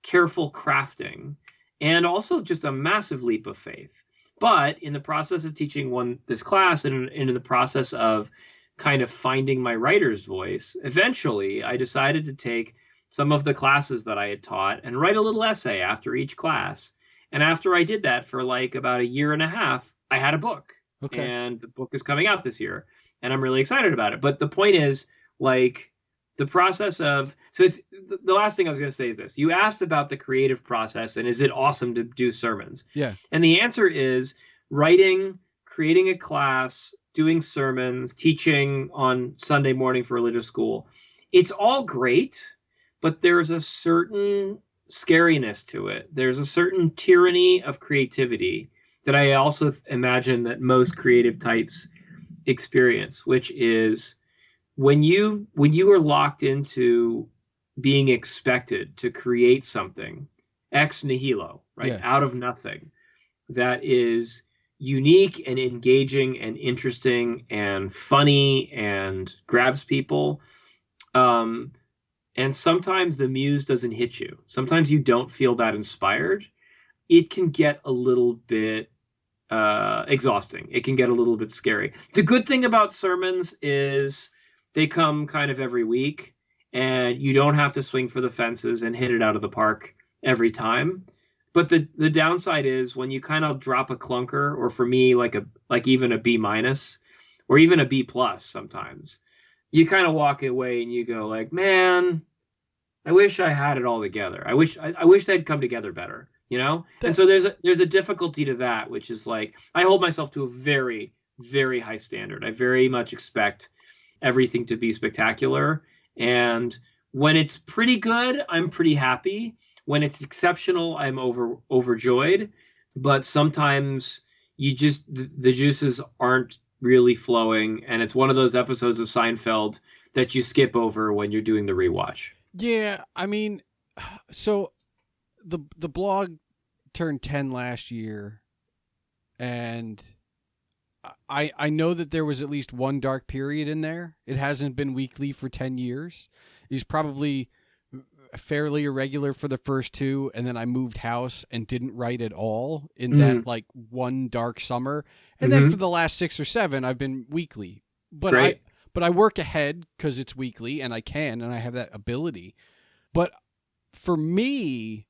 careful crafting, and also just a massive leap of faith. But in the process of teaching this class and in the process of kind of finding my writer's voice, eventually I decided to take some of the classes that I had taught and write a little essay after each class. And after I did that for like about a year and a half, I had a book. Okay. And the book is coming out this year, and I'm really excited about it. But the point is, Like the process of, so it's the last thing I was going to say is this. You asked about the creative process and is it awesome to do sermons? Yeah. And the answer is writing, creating a class, doing sermons, teaching on Sunday morning for religious school. It's all great, but there's a certain scariness to it. There's a certain tyranny of creativity that I also imagine that most creative types experience, which is when you are locked into being expected to create something ex nihilo, right? Yeah. Out of nothing, that is unique and engaging and interesting and funny and grabs people. And sometimes the muse doesn't hit you. Sometimes you don't feel that inspired. It can get a little bit exhausting. It can get a little bit scary. The good thing about sermons is they come kind of every week, and you don't have to swing for the fences and hit it out of the park every time. But the downside is when you kind of drop a clunker, or for me, like even a B minus, or even a B plus sometimes, you kind of walk away and you go like, man, I wish I had it all together. I wish they'd come together better, you know? And so there's a difficulty to that, which is like, I hold myself to a very, very high standard. I very much expect everything to be spectacular. And when it's pretty good, I'm pretty happy. When it's exceptional, I'm overjoyed. But sometimes the juices aren't really flowing, and it's one of those episodes of Seinfeld that you skip over when you're doing the rewatch. Yeah, I mean, so the blog turned 10 last year, and I know that there was at least one dark period in there. It hasn't been weekly for 10 years. He's probably fairly irregular for the first two, and then I moved house and didn't write at all in that like one dark summer. And then for the last 6 or 7, I've been weekly. But I work ahead because it's weekly, and I can, and I have that ability. But for me,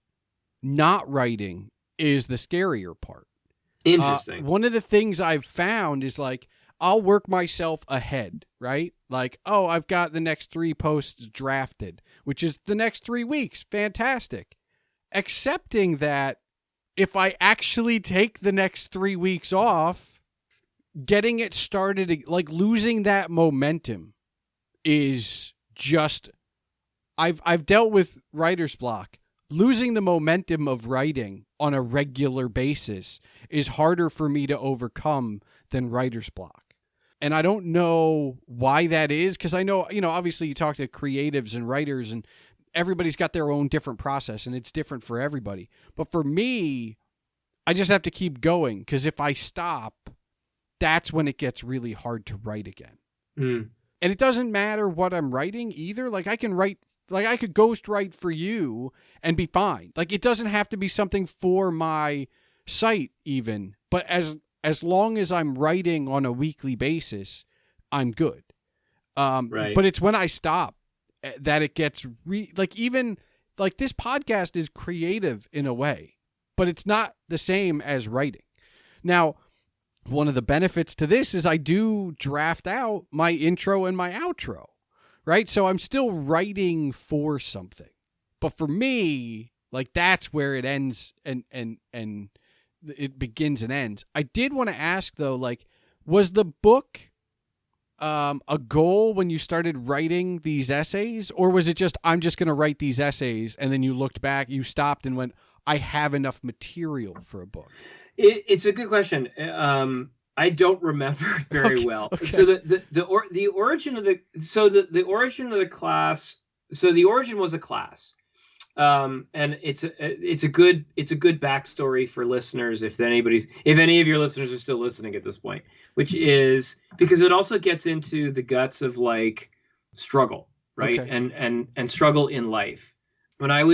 not writing is the scarier part. Interesting. One of the things I've found is like, I'll work myself ahead, right? Like, oh, I've got the next 3 posts drafted, which is the next 3 weeks. Fantastic. Accepting that if I actually take the next 3 weeks off, getting it started, like losing that momentum is just, I've dealt with writer's block. Losing the momentum of writing on a regular basis is harder for me to overcome than writer's block. And I don't know why that is, because I know, obviously you talk to creatives and writers and everybody's got their own different process and it's different for everybody. But for me, I just have to keep going, because if I stop, that's when it gets really hard to write again. And it doesn't matter what I'm writing either. Like I could ghost write for you and be fine. Like it doesn't have to be something for my site even, but as long as I'm writing on a weekly basis, I'm good. Right. But it's when I stop that it gets even this podcast is creative in a way, but it's not the same as writing. Now, one of the benefits to this is I do draft out my intro and my outro, right? So I'm still writing for something. But for me, like that's where it ends and it begins and ends. I did want to ask though, like, was the book a goal when you started writing these essays, or was it just, I'm just going to write these essays, and then you looked back, you stopped and went, I have enough material for a book? It's a good question. I don't remember very well. Okay. So the origin of the origin of the class. So the origin was a class. And it's a good backstory for listeners if any of your listeners are still listening at this point, which is because it also gets into the guts of like struggle, right? Okay. And struggle in life. So I've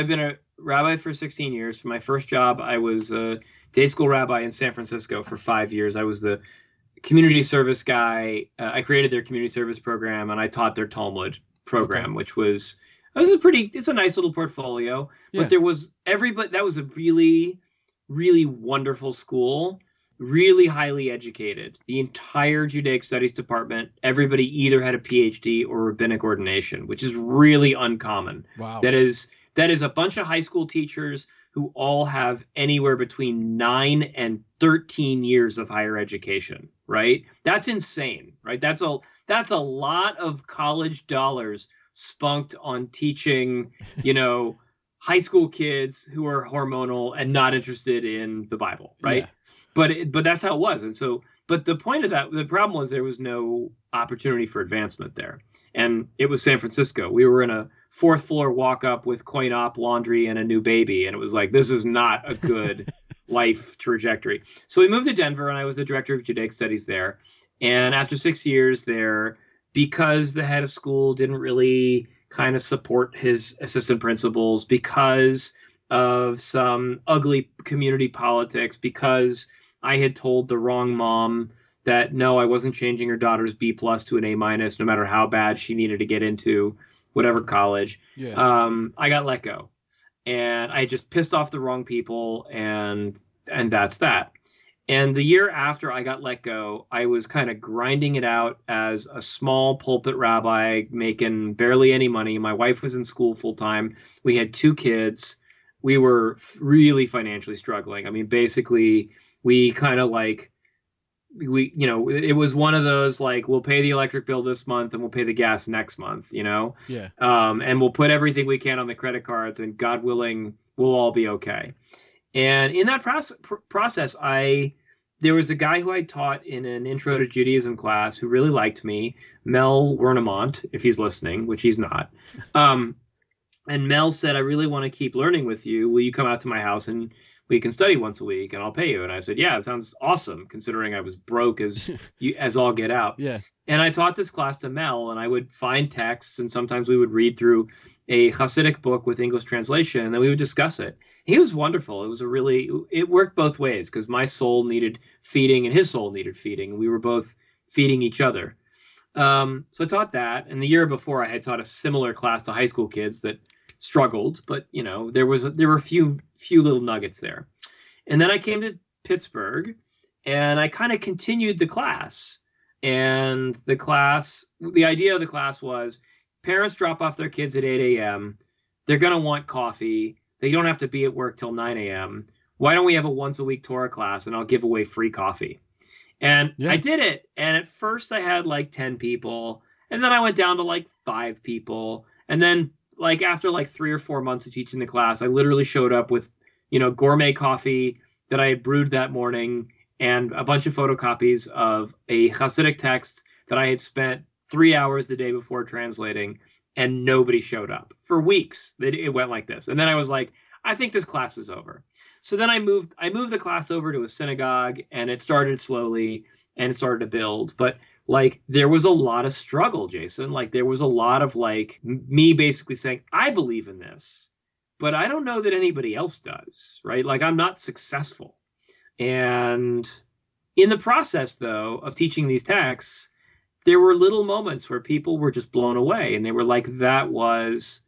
been a rabbi for 16 years. For my first job, I was a day school rabbi in San Francisco for 5 years. I was the community service guy. I created their community service program, and I taught their Talmud program, which was it's a nice little portfolio. Yeah. But there was that was a really, really wonderful school. really highly educated. The entire Judaic Studies department, everybody either had a PhD or rabbinic ordination, which is really uncommon. Wow. That is a bunch of high school teachers who all have anywhere between 9 and 13 years of higher education, right? That's insane, right? That's a lot of college dollars spunked on teaching, high school kids who are hormonal and not interested in the Bible, right? Yeah. But that's how it was. And so, but the point of that, the problem was there was no opportunity for advancement there. And it was San Francisco. We were in a 4th floor walk up with coin op, laundry, and a new baby. And it was like, this is not a good life trajectory. So we moved to Denver, and I was the director of Judaic Studies there. And after 6 years there, because the head of school didn't really kind of support his assistant principals, because of some ugly community politics, because I had told the wrong mom that no, I wasn't changing her daughter's B+ to an A-, no matter how bad she needed to get into whatever college. Yeah. I got let go, and I just pissed off the wrong people, and that's that. And the year after I got let go, I was kind of grinding it out as a small pulpit rabbi, making barely any money. My wife was in school full time. We had 2 kids. We were really financially struggling. I mean, basically, we kind of like, it was one of those, like, we'll pay the electric bill this month and we'll pay the gas next month, Yeah. And we'll put everything we can on the credit cards, and God willing, we'll all be okay. And in that process, there was a guy who I taught in an Intro to Judaism class who really liked me, Mel Wernamont, if he's listening, which he's not. And Mel said, I really want to keep learning with you. Will you come out to my house and we can study once a week and I'll pay you? And I said, yeah, it sounds awesome, considering I was broke as all get out. Yeah. And I taught this class to Mel, and I would find texts, and sometimes we would read through a Hasidic book with English translation, and then we would discuss it. He was wonderful. It worked both ways, because my soul needed feeding and his soul needed feeding, and we were both feeding each other. So I taught that, and the year before I had taught a similar class to high school kids that struggled, but there were a few little nuggets there. And then I came to Pittsburgh, and I kind of continued the class. And the idea of the class was, parents drop off their kids at 8 a.m. They're going to want coffee. They don't have to be at work till 9 a.m. Why don't we have a once a week Torah class, and I'll give away free coffee? And yeah. I did it. And at first I had like 10 people, and then I went down to like 5 people. And then like after like 3 or 4 months of teaching the class, I literally showed up with, gourmet coffee that I had brewed that morning, and a bunch of photocopies of a Hasidic text that I had spent 3 hours the day before translating, and nobody showed up for weeks. It went like this. And then I was like, I think this class is over. So then I moved the class over to a synagogue, and it started slowly and it started to build. But like, there was a lot of struggle, Jason. Like, there was a lot of like me basically saying, I believe in this, but I don't know that anybody else does, right? Like, I'm not successful. And in the process, though, of teaching these texts, there were little moments where people were just blown away, and they were like, that was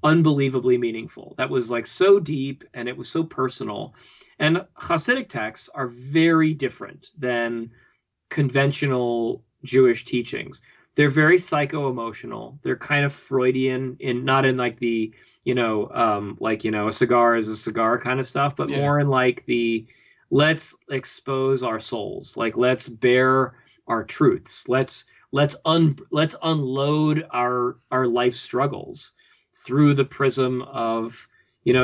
unbelievably meaningful. That was like so deep, and it was so personal. And Hasidic texts are very different than conventional Jewish teachings. They're very psycho-emotional. They're kind of Freudian, not in like the, a cigar is a cigar kind of stuff, but more in like the, let's expose our souls. Like, let's bear our truths. Let's unload our life struggles through the prism of,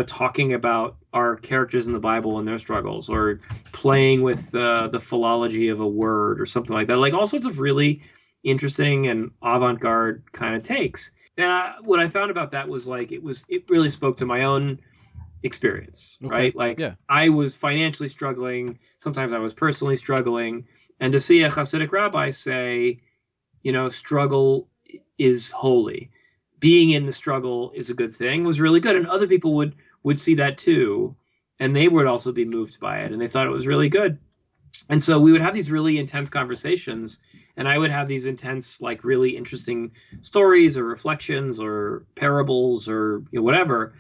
talking about our characters in the Bible and their struggles, or playing with the philology of a word or something like that. Like, all sorts of really interesting and avant-garde kind of takes. And what I found about that was like, it really spoke to my own experience, right? Like, I was financially struggling. Sometimes I was personally struggling. And to see a Hasidic rabbi say, struggle is holy, being in the struggle is a good thing, was really good. And other people would see that too, and they would also be moved by it, and they thought it was really good. And so we would have these really intense conversations, and I would have these intense, like, really interesting stories or reflections or parables or whatever.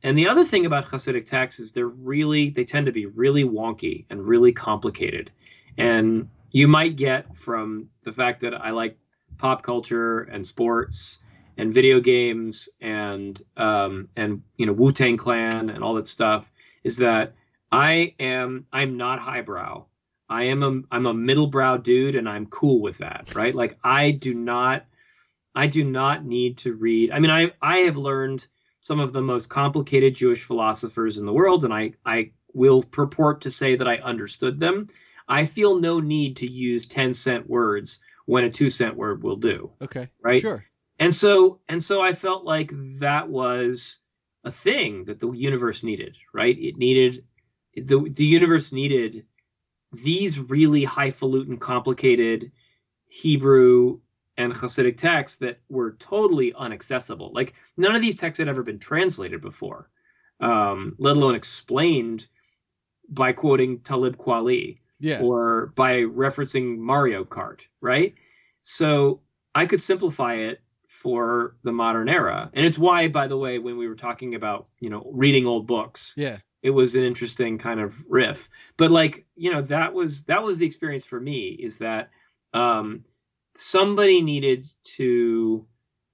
And the other thing about Hasidic texts is they tend to be really wonky and really complicated. And you might get from the fact that I like pop culture and sports and video games and Wu-Tang Clan and all that stuff, is that I'm not highbrow. I'm a middlebrow dude, and I'm cool with that, right? Like I do not need to read. I mean, I have learned some of the most complicated Jewish philosophers in the world, and I will purport to say that I understood them. I feel no need to use 10-cent words when a 2-cent word will do. Okay. Right. Sure. And so I felt like that was a thing that the universe needed, right? The universe needed these really highfalutin, complicated Hebrew and Hasidic texts that were totally inaccessible. Like none of these texts had ever been translated before, let alone explained by quoting Talib Kweli or by referencing Mario Kart, right? So I could simplify it for the modern era. And it's why, by the way, when we were talking about, reading old books, it was an interesting kind of riff. But like, that was the experience for me, is that somebody needed to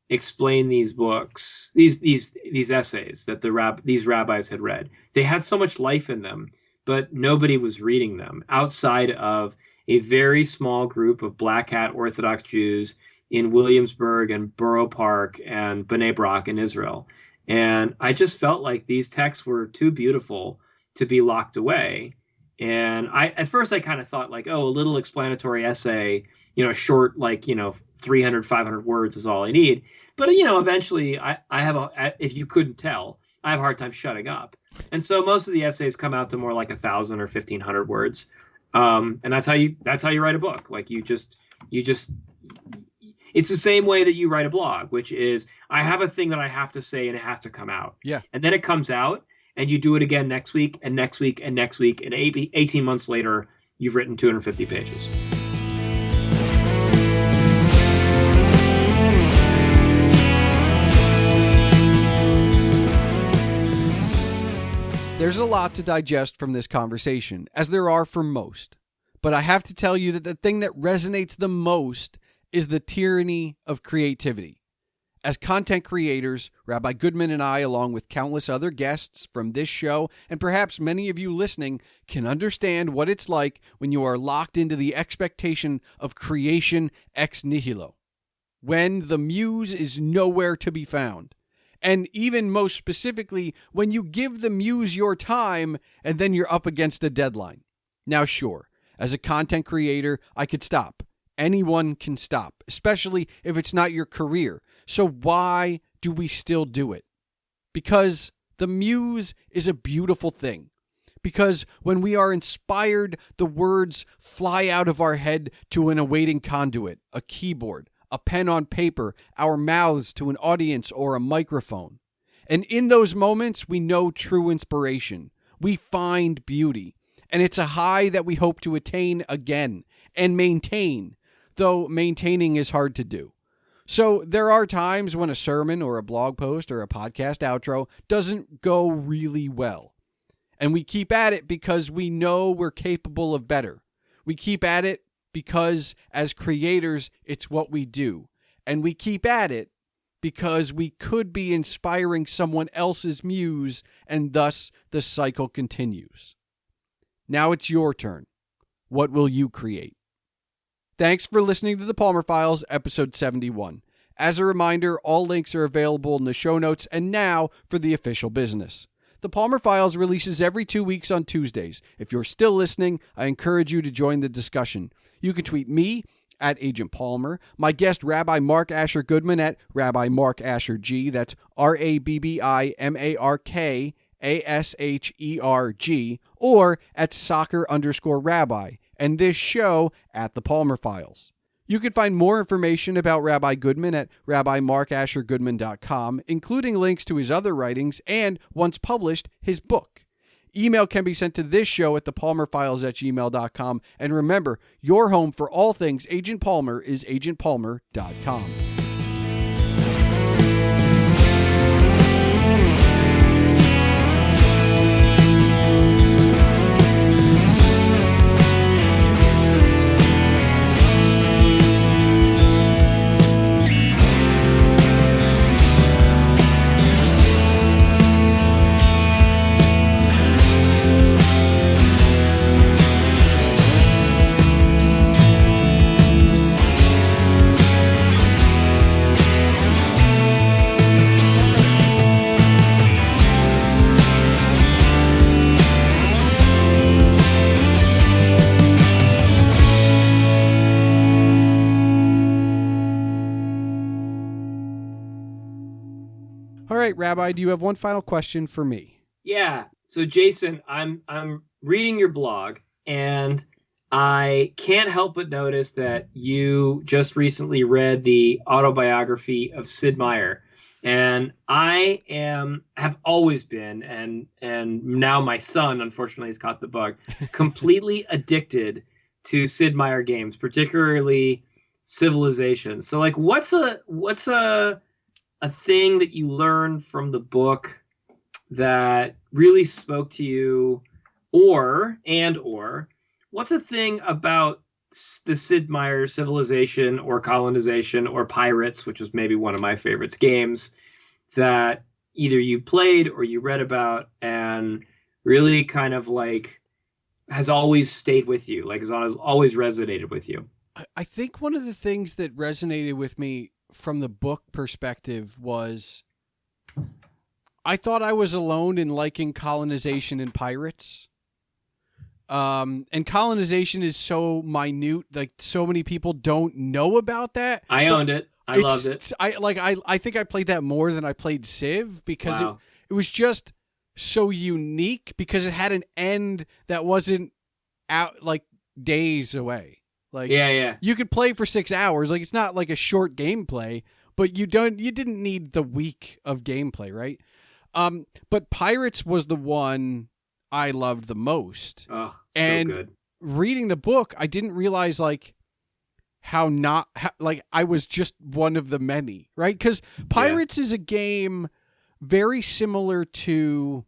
explain these books, these essays that these rabbis had read. They had so much life in them, but nobody was reading them outside of a very small group of Black Hat Orthodox Jews in Williamsburg and Borough Park and Bnei Brak in Israel. And I just felt like these texts were too beautiful to be locked away. And at first I kind of thought like, a little explanatory essay, short, 300, 500 words is all I need. But, eventually I have if you couldn't tell, I have a hard time shutting up. And so most of the essays come out to more like 1,000 or 1,500 words. And that's how you write a book. Like you just, it's the same way that you write a blog, which is I have a thing that I have to say and it has to come out. Yeah. And then it comes out and you do it again next week and next week and next week. And 18 months later, you've written 250 pages. There's a lot to digest from this conversation, as there are for most. But I have to tell you that the thing that resonates the most is the tyranny of creativity. As content creators, Rabbi Goodman and I, along with countless other guests from this show, and perhaps many of you listening, can understand what it's like when you are locked into the expectation of creation ex nihilo, when the muse is nowhere to be found. And even most specifically, when you give the muse your time and then you're up against a deadline. Now, sure, as a content creator, I could stop. Anyone can stop, especially if it's not your career. So why do we still do it? Because the muse is a beautiful thing. Because when we are inspired, the words fly out of our head to an awaiting conduit, a keyboard, a pen on paper, our mouths to an audience or a microphone. And in those moments, we know true inspiration. We find beauty. And it's a high that we hope to attain again and maintain, though maintaining is hard to do. So there are times when a sermon or a blog post or a podcast outro doesn't go really well. And we keep at it because we know we're capable of better. We keep at it because as creators, it's what we do. And we keep at it because we could be inspiring someone else's muse, and thus the cycle continues. Now it's your turn. What will you create? Thanks for listening to The Palmer Files, episode 71. As a reminder, all links are available in the show notes, and now for the official business. The Palmer Files releases every 2 weeks on Tuesdays. If you're still listening, I encourage you to join the discussion. You can tweet me at Agent Palmer, my guest Rabbi Mark Asher Goodman at Rabbi Mark Asher G, that's RABBIMARKASHERG, or at soccer_rabbi, and this show at The Palmer Files. You can find more information about Rabbi Goodman at rabbimarkashergoodman.com, including links to his other writings and, once published, his book. Email can be sent to this show at thepalmerfiles@gmail.com. And remember, your home for all things Agent Palmer is agentpalmer.com. All right, Rabbi, do you have one final question for me? Yeah. So Jason, I'm reading your blog, and I can't help but notice that you just recently read the autobiography of Sid Meier. And I have always been, and now my son unfortunately has caught the bug, completely addicted to Sid Meier games, particularly Civilization. So like what's a thing that you learned from the book that really spoke to you, or what's a thing about the Sid Meier Civilization or Colonization or Pirates, which was maybe one of my favorites games, that either you played or you read about and really kind of like has always stayed with you, like has always resonated with you? I think one of the things that resonated with me from the book perspective was I thought I was alone in liking colonization and pirates. And colonization is so minute, like so many people don't know about that. I owned it. I loved it. I think I played that more than I played Civ because Wow. it was just so unique because it had an end that wasn't out like days away. Like Yeah. you could play for 6 hours. Like it's not like a short gameplay, but you didn't need the week of gameplay, right? But Pirates was the one I loved the most. Oh, so and good. Reading the book, I didn't realize like how I was just one of the many, right? Because Pirates is a game very similar to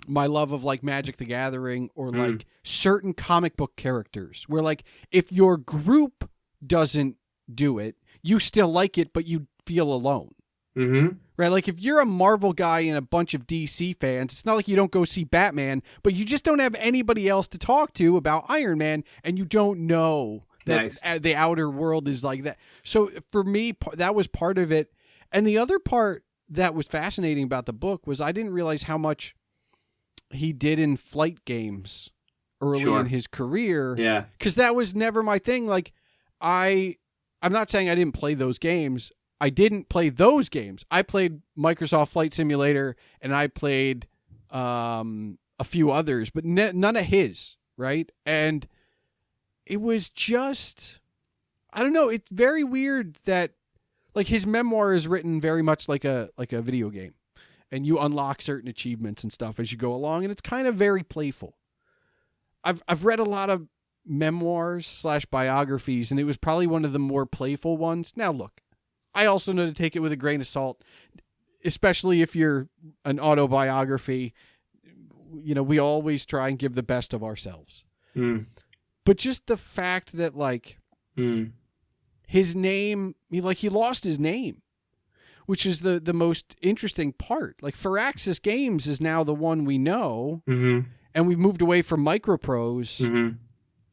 my love of like Magic the Gathering or like certain comic book characters where like if your group doesn't do it, you still like it, but you feel alone. Mm-hmm. Right? Like if you're a Marvel guy and a bunch of DC fans, it's not like you don't go see Batman, but you just don't have anybody else to talk to about Iron Man and you don't know that the outer world is like that. So for me, that was part of it. And the other part that was fascinating about the book was I didn't realize how much he did in flight games early in his career. Yeah. Because that was never my thing. Like I'm not saying I didn't play those games. I didn't play those games. I played Microsoft Flight Simulator and I played a few others, but none of his, right? And it was just, I don't know. It's very weird that like his memoir is written very much like a video game, and you unlock certain achievements and stuff as you go along, and it's kind of very playful. I've read a lot of memoirs / biographies, and it was probably one of the more playful ones. Now look, I also know to take it with a grain of salt, especially if you're an autobiography. You know, we always try and give the best of ourselves. But just the fact that like his name, he lost his name, which is the most interesting part. Like Firaxis Games is now the one we know, and we've moved away from Microprose.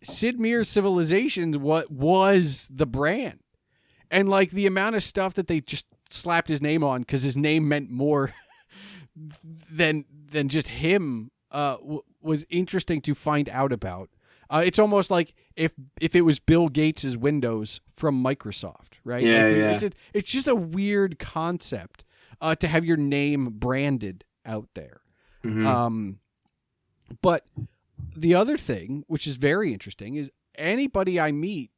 Sid Meier's Civilization was the brand. And like the amount of stuff that they just slapped his name on because his name meant more than just him was interesting to find out about. It's almost like if it was Bill Gates' Windows from Microsoft, right? Yeah, It's just a weird concept to have your name branded out there. But the other thing, which is very interesting, is anybody I meet,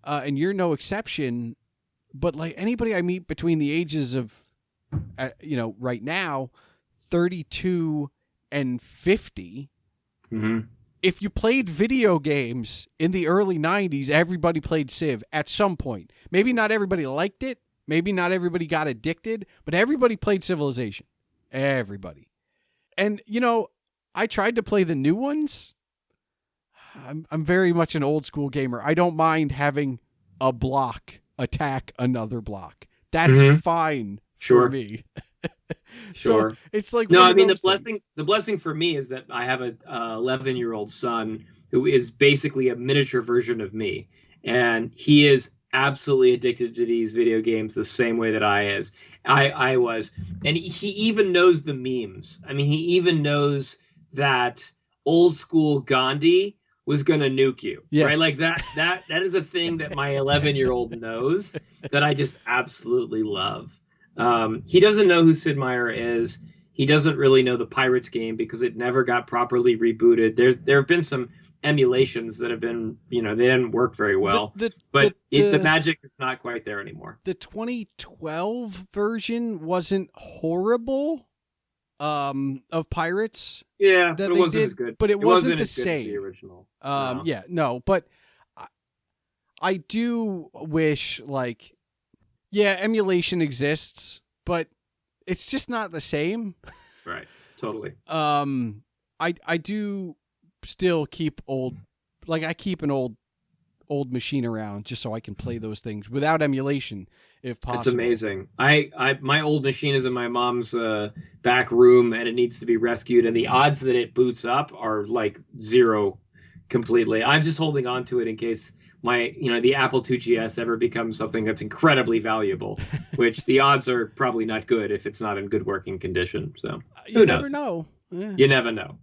and you're no exception, but like anybody I meet between the ages of, right now, 32 and 50, if you played video games in the early 90s, everybody played Civ at some point. Maybe not everybody liked it. Maybe not everybody got addicted, but everybody played Civilization. Everybody. And, I tried to play the new ones. I'm very much an old school gamer. I don't mind having a block attack another block. That's fine for me. Sure. So it's like, no, I mean, the blessing for me is that I have a 11-year-old son who is basically a miniature version of me. And he is absolutely addicted to these video games the same way that I was. And he even knows the memes. I mean, he even knows that old school Gandhi was going to nuke you, right? Like that is a thing that my 11-year-old knows that I just absolutely love. He doesn't know who Sid Meier is. He doesn't really know the Pirates game because it never got properly rebooted. There have been some emulations that have been, they didn't work very well. But the magic is not quite there anymore. The 2012 version wasn't horrible of Pirates. Yeah, but it wasn't as good. But it wasn't the as good same. As the original. Yeah, no, but I do wish, emulation exists, but it's just not the same. Right. Totally. I do still keep I keep an old machine around just so I can play those things without emulation if possible. It's amazing. My old machine is in my mom's back room and it needs to be rescued, and the odds that it boots up are like zero completely. I'm just holding on to it in case the Apple IIgs ever becomes something that's incredibly valuable, which the odds are probably not good if it's not in good working condition. So you never know. Yeah. You never know.